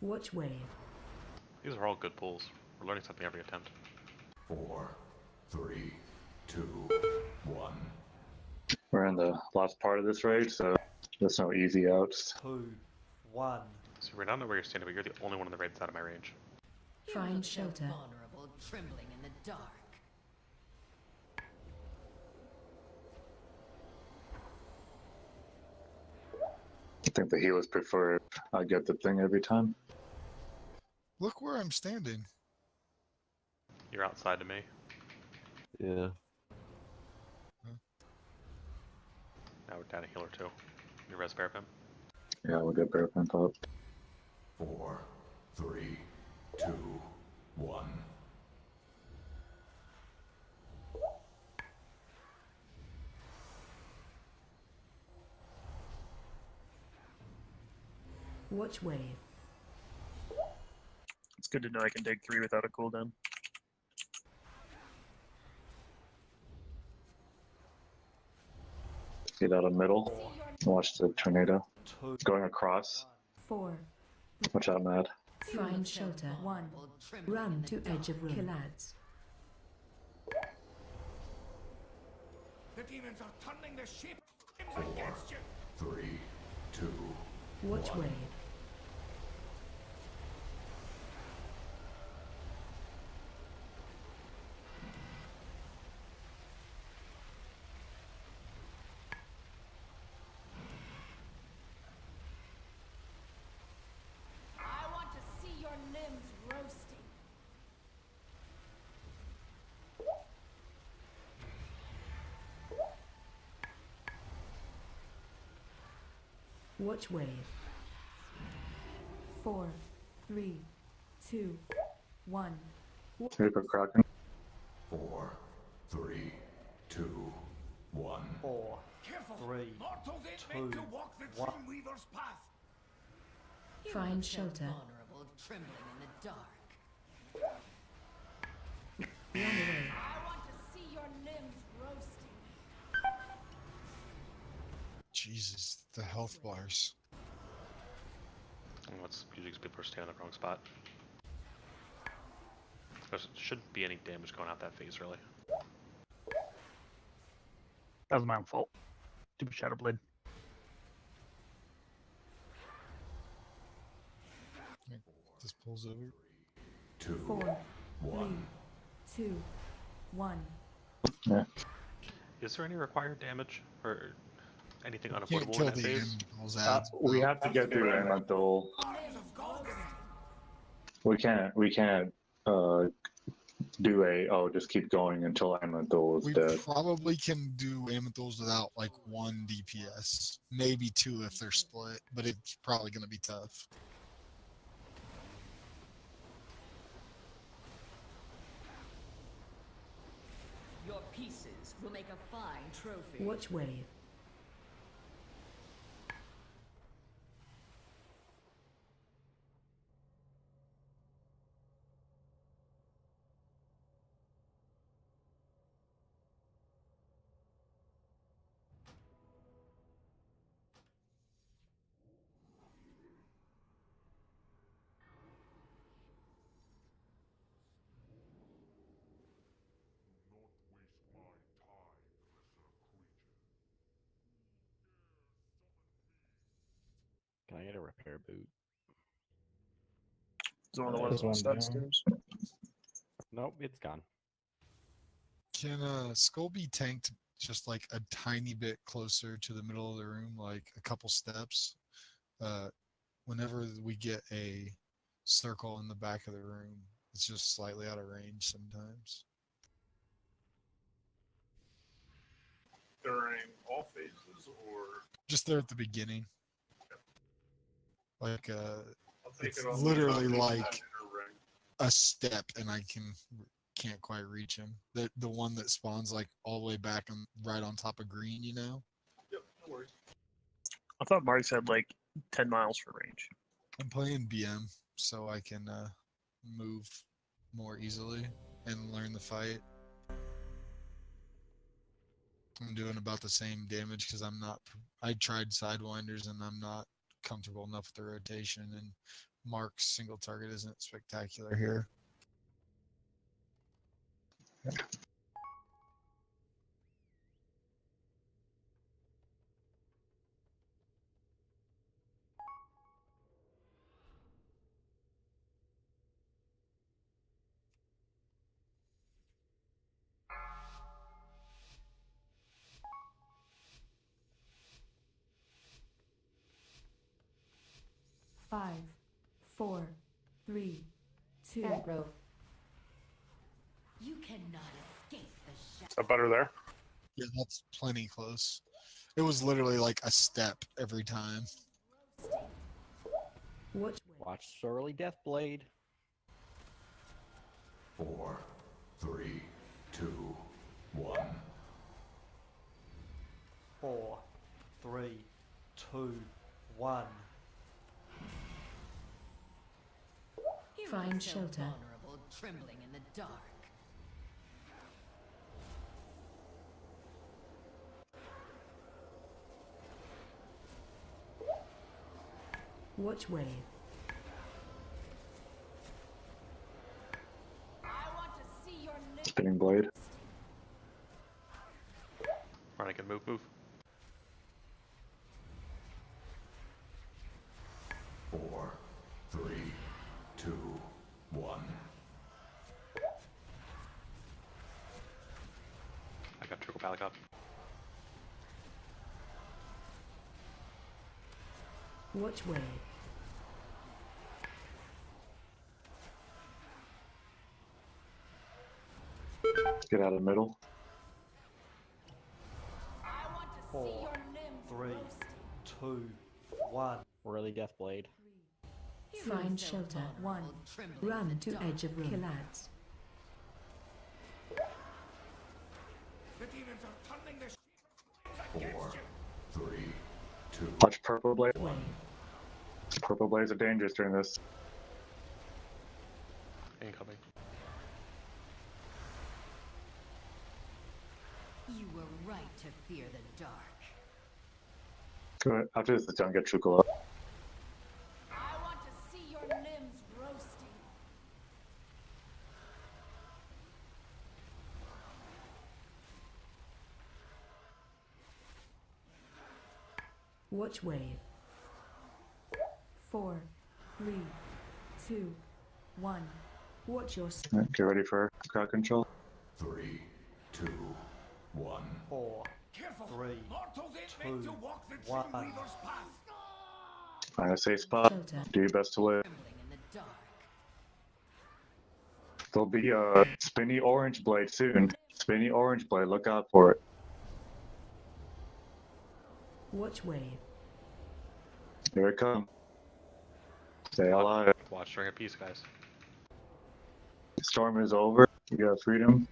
Watch wave. These are all good pulls. We're learning something every attempt. 4, 3, 2, 1. We're in the last part of this raid, so there's no easy outs. 2, 1. So I don't know where you're standing, but you're the only one in the raid that's out of my range. Find shelter. vulnerable, trembling in the dark. I think the healers prefer if I get the thing every time. Look where I'm standing. You're outside to me. Yeah. Now we're down a healer too. You res bear pimp. Yeah, we'll get bear pimp up. 4, 3, 2, 1. Watch wave. It's good to know I can dig 3 without a cooldown. Get out of middle. Watch the tornado. Going across. 4. Watch out, Mad. Find shelter. 1. Run to edge of room. Killads. The demons are turning the ship against you. 3, 2, Watch wave. I want to see your limbs roasting. Watch wave. 4, 3, 2, 1. Super Kraken. 4, 3, 2, 1. 4, Careful! 3, Mortals ain't meant 2, to walk the 1. Dreamweaver's path. Find shelter. Vulnerable, trembling in the dark. Run away. I want to see your limbs roasting. Jesus, the health bars. That's usually because people are staying in the wrong spot. There shouldn't be any damage going out that phase, really. That was my own fault. Stupid Shadow Blade. This pulls over. 2, 4, 1. 3, 2, 1. Yeah. Is there any required damage or anything Can't unavoidable in kill that the phase? animals ads. We have to get through Elemental. We can't do just keep going until Elemental is We dead. probably can do Amethals without like 1 DPS, maybe 2 if they're split, but it's probably going to be tough. Your pieces will make a fine trophy. Watch wave. Can I get a repair boot? Is one of the There's ones one down. upstairs. Nope, it's gone. Can Skull be tanked just like a tiny bit closer to the middle of the room, like a couple steps? Whenever we get a circle in the back of the room, it's just slightly out of range sometimes. During all phases, or Just there at the beginning. Like I'll take it's it on literally the like inner ring. a step, and I can't quite reach him. The one that spawns like all the way back and right on top of green, you know. Yep, no worries. I thought Mark said like 10 miles for range. I'm playing BM, so I can move more easily and learn the fight. I'm doing about the same damage because I tried Sidewinders and I'm not comfortable enough with the rotation, and Mark's single target isn't spectacular here. Yeah. Five, 4, 3, 2. Aggro. You cannot escape the shadow. Is that better there? Yeah, that's plenty close. It was literally like a step every time. Watch Sorely Deathblade. 4, 3, 2, 1. 4, 3, 2, 1. Find shelter. Vulnerable, trembling in the dark. Watch wave. I want to see your limbs. Spinning blade. Run again, move. 4, 3, 2, 1. I got triple pallet up. Watch wave. Get out of the middle. 4, 3, 2, 1. Sorely Deathblade. Find shelter. 1. Run to edge of room. Kill ads. The demons are turning the Four, three, two. Watch purple blade. Purple blades are dangerous during this. Incoming. You were right to fear the dark. Go ahead. After this, don't get Chukula. I want to see your limbs roasting. Watch wave. 4, 3, 2, 1. Watch your Get ready for crowd control. 3, 2, 1. 4, Careful. 3, Mortals ain't meant to walk the 1. Dreamweaver's path. Find a safe spot. Do your best to live. There'll be a spinny orange blade soon. Spinny orange blade. Look out for it. Watch wave. Here it comes. Stay alive. Watch Ring of Peace, guys. Storm is over. You got freedom.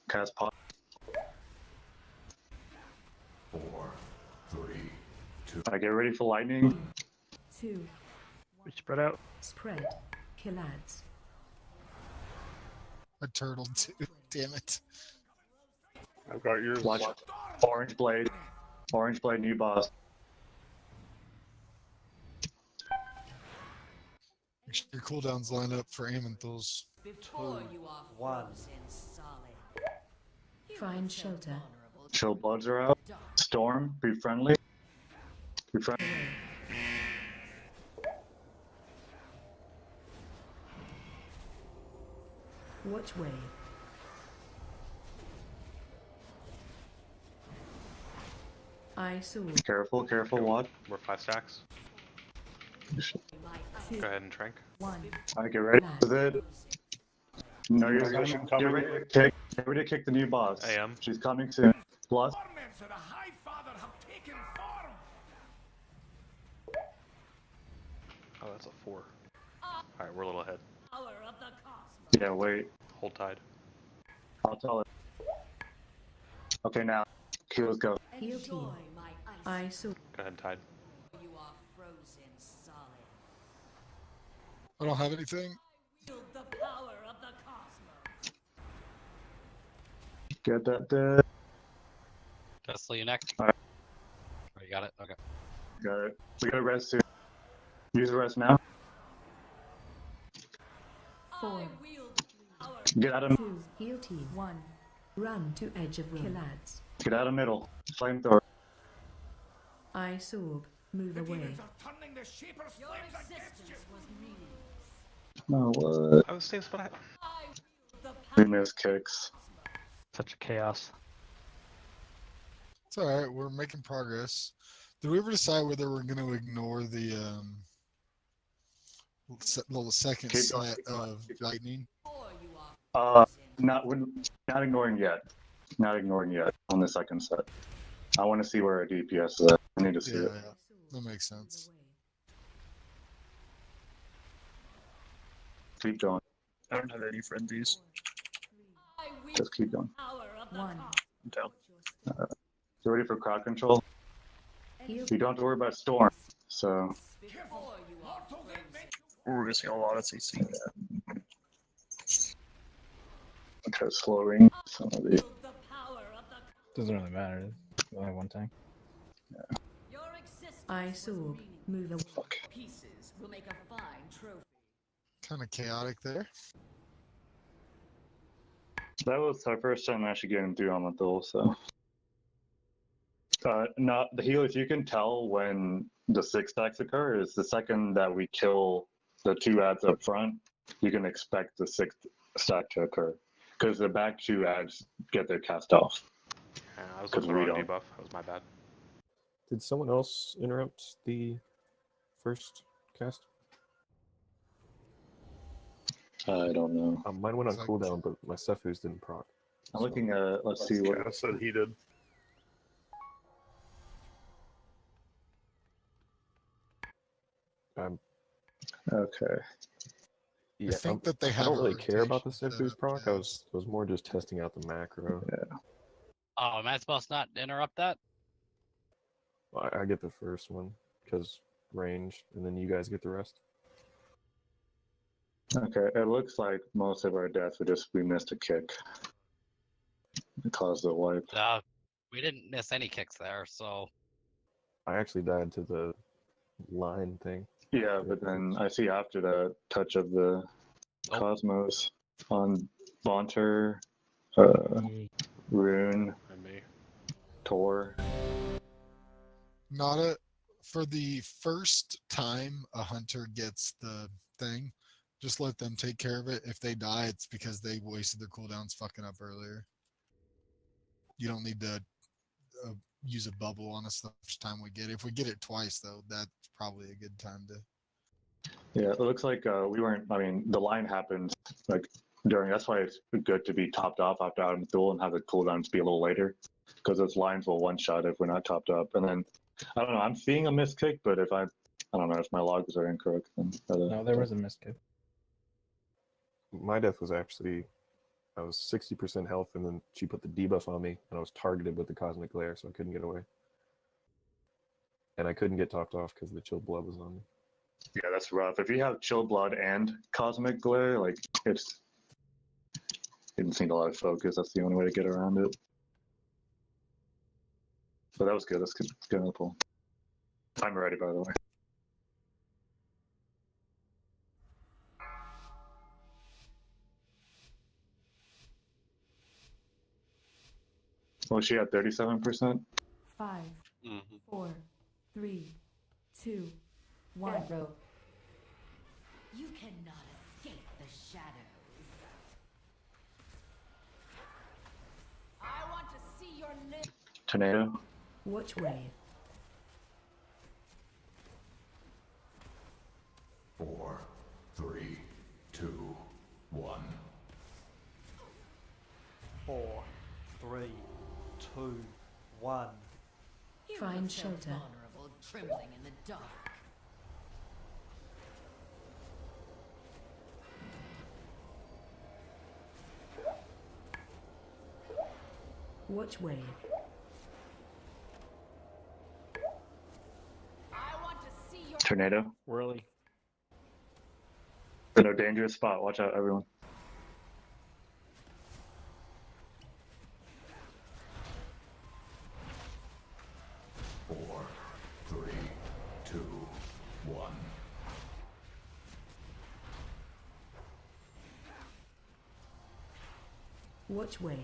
Cast pot. 4, 3, 2. I get ready for lightning. 2. We spread out. Spread. Kill ads. A turtle too. Damn it. I've got yours. Watch. Orange blade. Orange blade, new boss. Make sure your cooldowns line up for Amenthals. Before you are 1. frozen solid. Find shelter. Chill bloods are out. Storm, be friendly. Be friendly. Watch wave. I saw. Careful, careful, watch. We're 5 stacks. Go ahead and Trank. 1. Alright, get ready with it. No, you're Possession get coming. ready to kick. Get ready to kick the new boss. I am. She's coming soon. Plus, Torments of the High Father have taken form. Oh, that's a 4. Alright, we're a little ahead. Power of the cosmos. yeah, wait. Hold tide. I'll tell it. Okay, now. Heals go. Heal team. Enjoy my ice. I saw. Go ahead and tide. You are frozen solid. I don't have anything. Wield the power of the cosmos. Get that dead. Tesla, you next. Alright. Oh, you got it? Okay. Got it. We got a rest soon. Use the rest now. 4. Get out of 2. Heal team. 1. Run to edge of room. Kill ads. get out of middle. Flamethrower. I saw. Move away. Demons are turning the Shaper's flames against you. No, what? I was same spot. We miss kicks. Such a chaos. It's alright, we're making progress. Did we ever decide whether we're going to ignore the second Keep set going. of lightning? Not ignoring yet. Not ignoring yet on the second set. I want to see where our DPS is at. I need to see it. Yeah, that makes sense. Keep going. I don't have any frenzies. Just keep going. 1. I'm down. Get ready for crowd control. You don't have to worry about storm. So We're missing a lot of CC. okay, slowing some of the. Doesn't really matter. Only one tank. I saw. Move away. Pieces will make a fine trophy. Kind of chaotic there. That was our first time actually getting through on the duel, so. Not the healers. You can tell when the 6 stacks occur is the second that we kill the 2 ads up front. You can expect the 6th stack to occur because the back 2 ads get their cast off. I was 'Cause looking we for a don't. debuff. That was my bad. Did someone else interrupt the first cast? I don't know. Mine went on cooldown, but my Sephu's didn't proc. I'm looking at. Let's see what. I said he did. Okay. Yeah, think that they I have don't a really care about the rotation Stiff Boost proc. I was more just testing out the macro. Yeah. Oh, am I supposed to not interrupt that? I get the first one because range, and then you guys get the rest. Okay, it looks like most of our deaths were just we missed a kick. It caused a wipe. We didn't miss any kicks there, so I actually died to the line thing. Yeah, but then I see after the touch of the Cosmos on Bonter, Rune, And me. Tor. Not for the first time a hunter gets the thing, just let them take care of it. If they die, it's because they wasted their cooldowns fucking up earlier. You don't need to use a bubble on us the first time we get it. If we get it twice, though, that's probably a good time to. Yeah, it looks like we weren't. I mean, the line happened like during. That's why it's good to be topped off after Adam Thule and have the cooldowns be a little later, because those lines will one shot if we're not topped up. And then I don't know. I'm seeing a missed kick, but if I don't know if my logs are incorrect. Then No, there was a missed kick. My death was actually, I was 60% health, and then she put the debuff on me, and I was targeted with the Cosmic Glare, so I couldn't get away. And I couldn't get topped off because the Chill Blood was on me. Yeah, that's rough. If you have Chill Blood and Cosmic Glare, like it didn't need a lot of focus. That's the only way to get around it. But that was good. That's good. Good on the pull. I'm ready, by the way. Well, she had 37%. 5, Mm-hmm. 4, 3, 2, 1. You cannot escape the shadows. I want to see your lips. Tornado. Watch wave. 4, 3, 2, 1. 4, 3, 2, 1. Find shelter. Vulnerable, trembling in the dark. Watch wave. I want to see your Tornado. Really? In a dangerous spot. Watch out, everyone. Four, 3, 2, 1. Watch wave.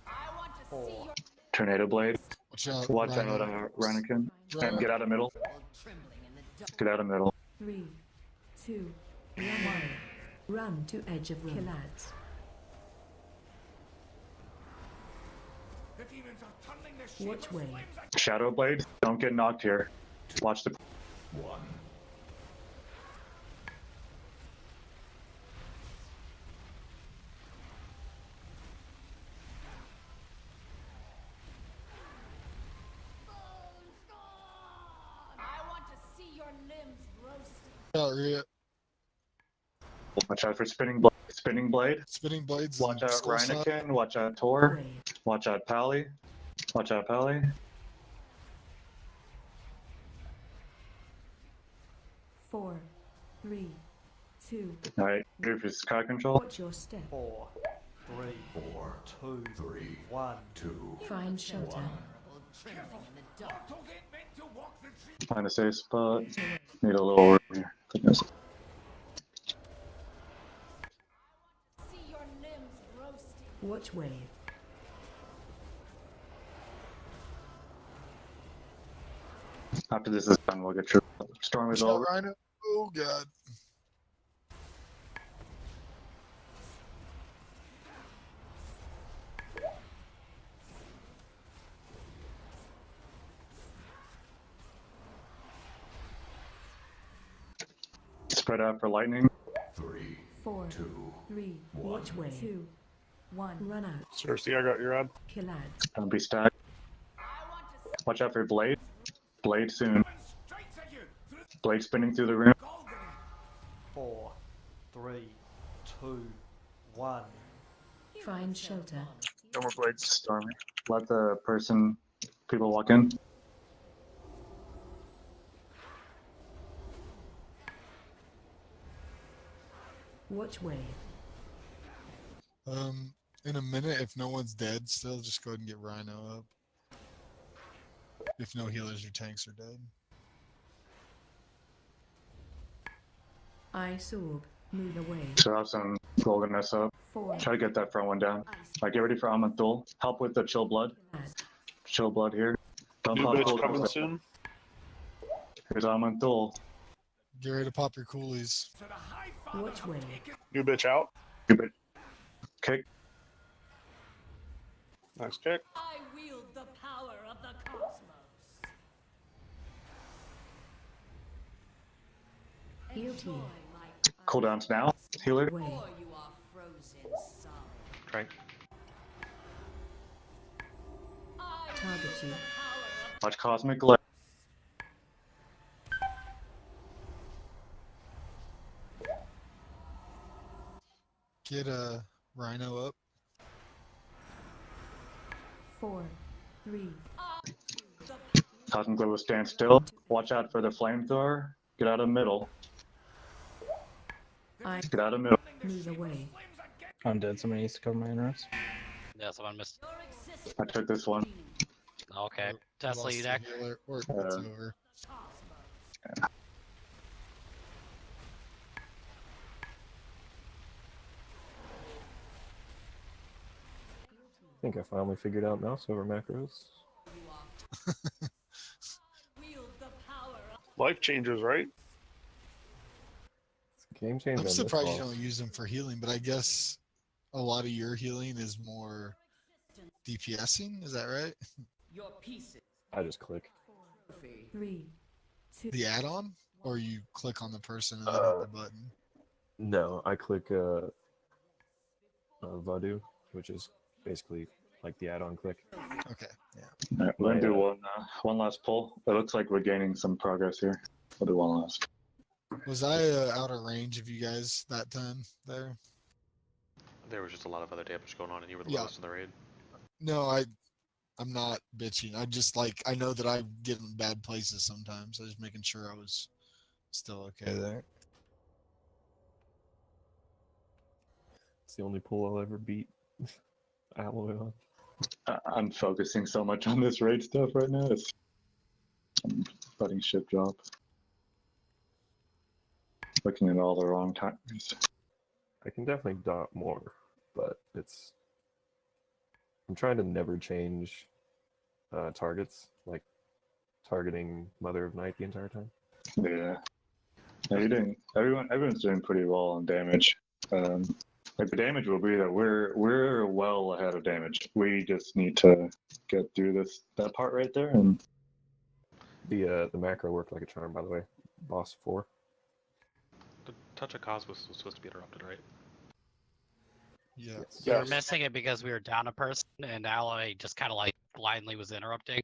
I want to see your Tornado Blade. Watch out, out, Ranakin. And get out of middle. Get out of middle. 3, 2, 1. Run to edge of Killads. The demons are tunneling their shape Watch of wave. flames like Shadow Blade. Don't get knocked here. Watch the. 1. I want to see your limbs roasted. Out, Rhea. Watch out for spinning blade. Spinning blade. Spinning blades. Watch out skull shot. Rhinakin. Watch out Tor. Watch out Pally. Watch out Pally. 4, 3, 2. Alright, here for crowd control. Watch your step. 4, 3, 4, 2, 3, 1. 2. Find shelter. Trembling in the dark. mortals ain't meant to walk the tree. Find a safe spot. Need a little room here. Goodness. See your limbs roasted. Watch wave. After this is done, we'll get your storm is Watch out, over. Rhino. Oh god. Spread out for lightning. 3, 4, 2, 3, 1. watch way. 2, 1, run out. Cersei, I got your ad. Kill ads. Don't be stacked. Watch out for your blade. Blade soon. Blade spinning through the room. 4, 3, 2, 1. Find shelter. No more blades. Stormy. Let the people walk in. Watch way. In a minute, if no one's dead still, just go ahead and get Rhino up. If no healers or tanks are dead. Ice orb. Move away. So have some Goldeness up. 4. Try to get that front one down. Alright, get ready for Amanthul. Help with the chill blood. Chill blood here. Don't New pop bitch cooldown. coming soon. Here's Amanthul. Get ready to pop your coolies. Watch way. New bitch out. New bitch. Kick. Nice kick. I wield the power of the cosmos. Heal team. Cooldowns now. Healer. Or you are frozen solid. Trank. Target you. Watch Cosmic Glare. Get a Rhino up. 4, 3. Cosmic Glare will stand still. Watch out for the flamethrower. Get out of the middle. Get out of the middle. Move away. I'm dead. Somebody needs to cover my interrupts. Yeah, someone missed. I took this one. Okay. Tesla, Lost you the deck. healer, or it's over. I think I finally figured out mouse over macros. Life changes, right? It's a game changer. I'm surprised you don't use them for healing, but I guess a lot of your healing is more DPSing. Is that right? Your pieces. I just click. 3, 2. The add-on, or you click on the person and then hit the button. No, I click Voodoo, which is basically like the add-on click. Okay, yeah. Alright, we're gonna do one last pull. It looks like we're gaining some progress here. We'll do one last. Was I out of range of you guys that time there? There was just a lot of other damage going on, and you were the Yeah. lowest in the raid. No, I'm not bitching. I just I know that I get in bad places sometimes. I was making sure I was still okay there. It's the only pull I'll ever beat Alloy on. I'm focusing so much on this raid stuff right now. I'm letting shit drop. Looking at all the wrong times. I can definitely dot more, but I'm trying to never change targets, like targeting Mother of Night the entire time. Yeah. Yeah, you're doing. Everyone's doing pretty well on damage. Like the damage will be that we're well ahead of damage. We just need to get through that part right there, and the macro worked like a charm, by the way. Boss 4. The Touch of Cosmos was supposed to be interrupted, right? Yeah. We were missing it because we were down a person, and Alloy just kind of blindly was interrupting.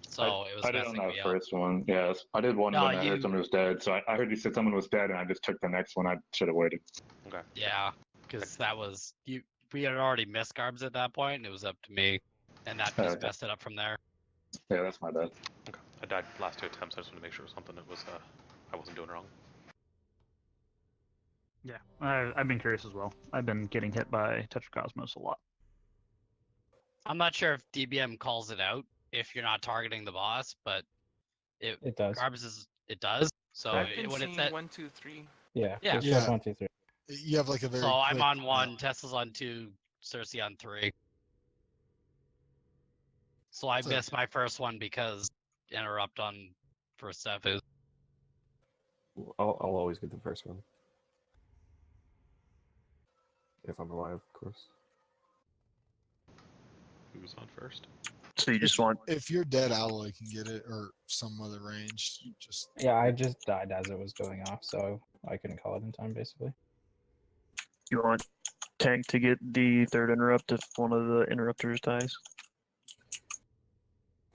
So it was I did on messing that me up. first one. Yes, I did one No, when I heard someone was dead. So I heard you said someone was dead, and I just took the next one. I should have waited. Okay. Yeah, because that was you. We had already missed Garbs at that point, and it was up to me, and that just Okay. messed it up from there. Yeah, that's my bad. Okay. I died last 2 attempts. I just wanted to make sure it was something that was I wasn't doing wrong. Yeah, I've been curious as well. I've been getting hit by Touch of Cosmos a lot. I'm not sure if DBM calls it out if you're not targeting the boss, but it does. It does. So I've been when seeing it's at 1, 2, 3. Yeah. Yeah. Just Yeah. 1, 2, 3. You have like a very. so I'm quick, on 1, Tesla's on 2, Cersei on 3. So I So- missed my first one because interrupt on first step is. I'll always get the first one. If I'm alive, of course. Who's on first? So you just want If you're dead, Alloy can get it, or some other range. Just Yeah, I just died as it was going off, so I couldn't call it in time, basically. You want tank to get the third interrupt if one of the interrupters dies?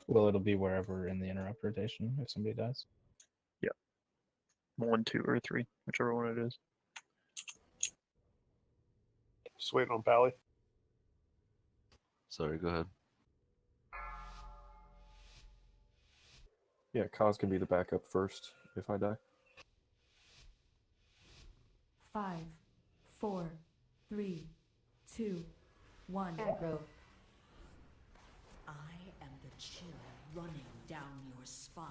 Well, it'll be wherever in the interrupt rotation if somebody dies. Yep. 1, 2, or 3, whichever one it is. Just waiting on Pally. Sorry, go ahead. Yeah, Kaz can be the backup first if I die. 5, 4, 3, 2, 1. Aggro. I am the chill running down your spine.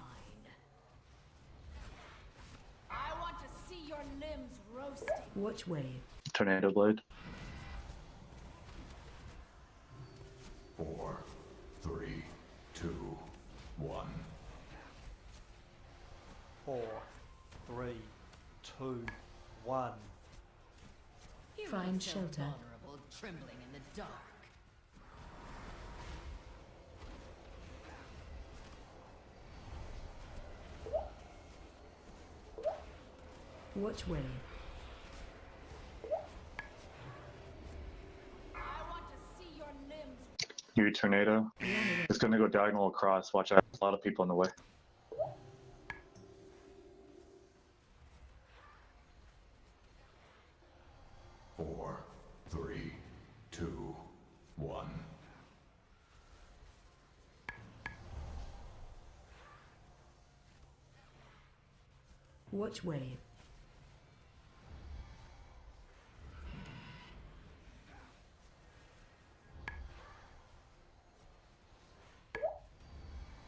I want to see your limbs roasting. Watch wave. Tornado blade. 4, 3, 2, 1. 4, 3, 2, 1. Find shelter. Vulnerable, trembling in the dark. Watch wave. I want to see your limbs. New tornado. It's gonna go diagonal across. Watch out. A lot of people in the way. Four, 3, 2, 1. Watch wave.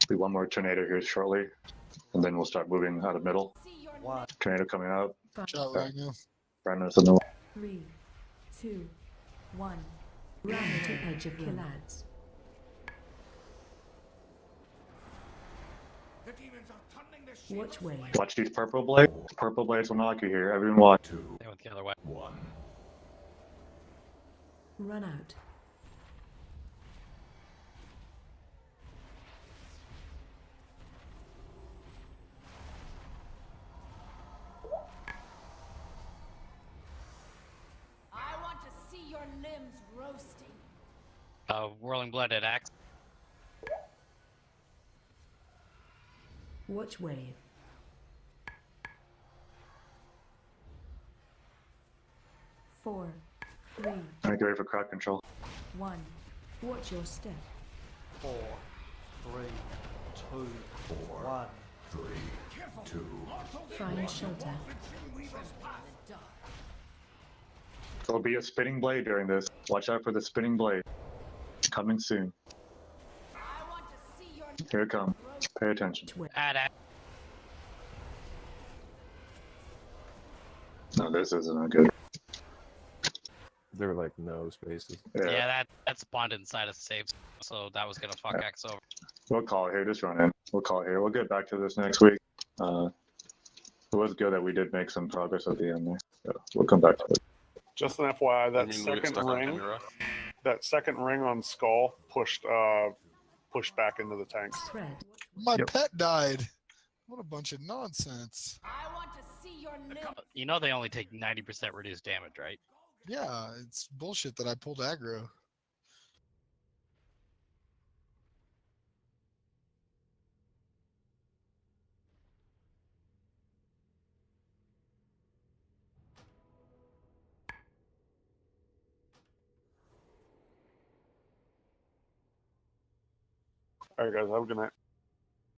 Be one more tornado here shortly, and then we'll start moving out of middle. Tornado coming out. Shot right now. Brandon's in the way. 3, 2, 1. Run to edge of Killads. The demons are turning the shield. Watch wave. Watch these purple blades. Purple blades will knock you here. Everyone watch. Same with the other way. 1. Run out. I want to see your limbs roasting. Whirling Blooded Axe. Watch wave. 4, 3, Alright, get ready for crowd control. 1. Watch your step. 4, 3, 2, 1. 3, 2. Find shelter. There'll be a spinning blade during this. Watch out for the spinning blade. Coming soon. Here it comes. Pay attention. No, this isn't good. There were like no spaces. Yeah, that spawned inside of safe, so that was gonna fuck X over. We'll call it here. Just run in. We'll call it here. We'll get back to this next week. It was good that we did make some progress at the end there. So we'll come back to it. Just an FYI, that And then we get second stuck on ring, camera. that second ring on Skull pushed back into the tank. My pet died. What a bunch of nonsense. I want to see your limbs. You know they only take 90% reduced damage, right? Yeah, it's bullshit that I pulled aggro. All right, guys, have a good night.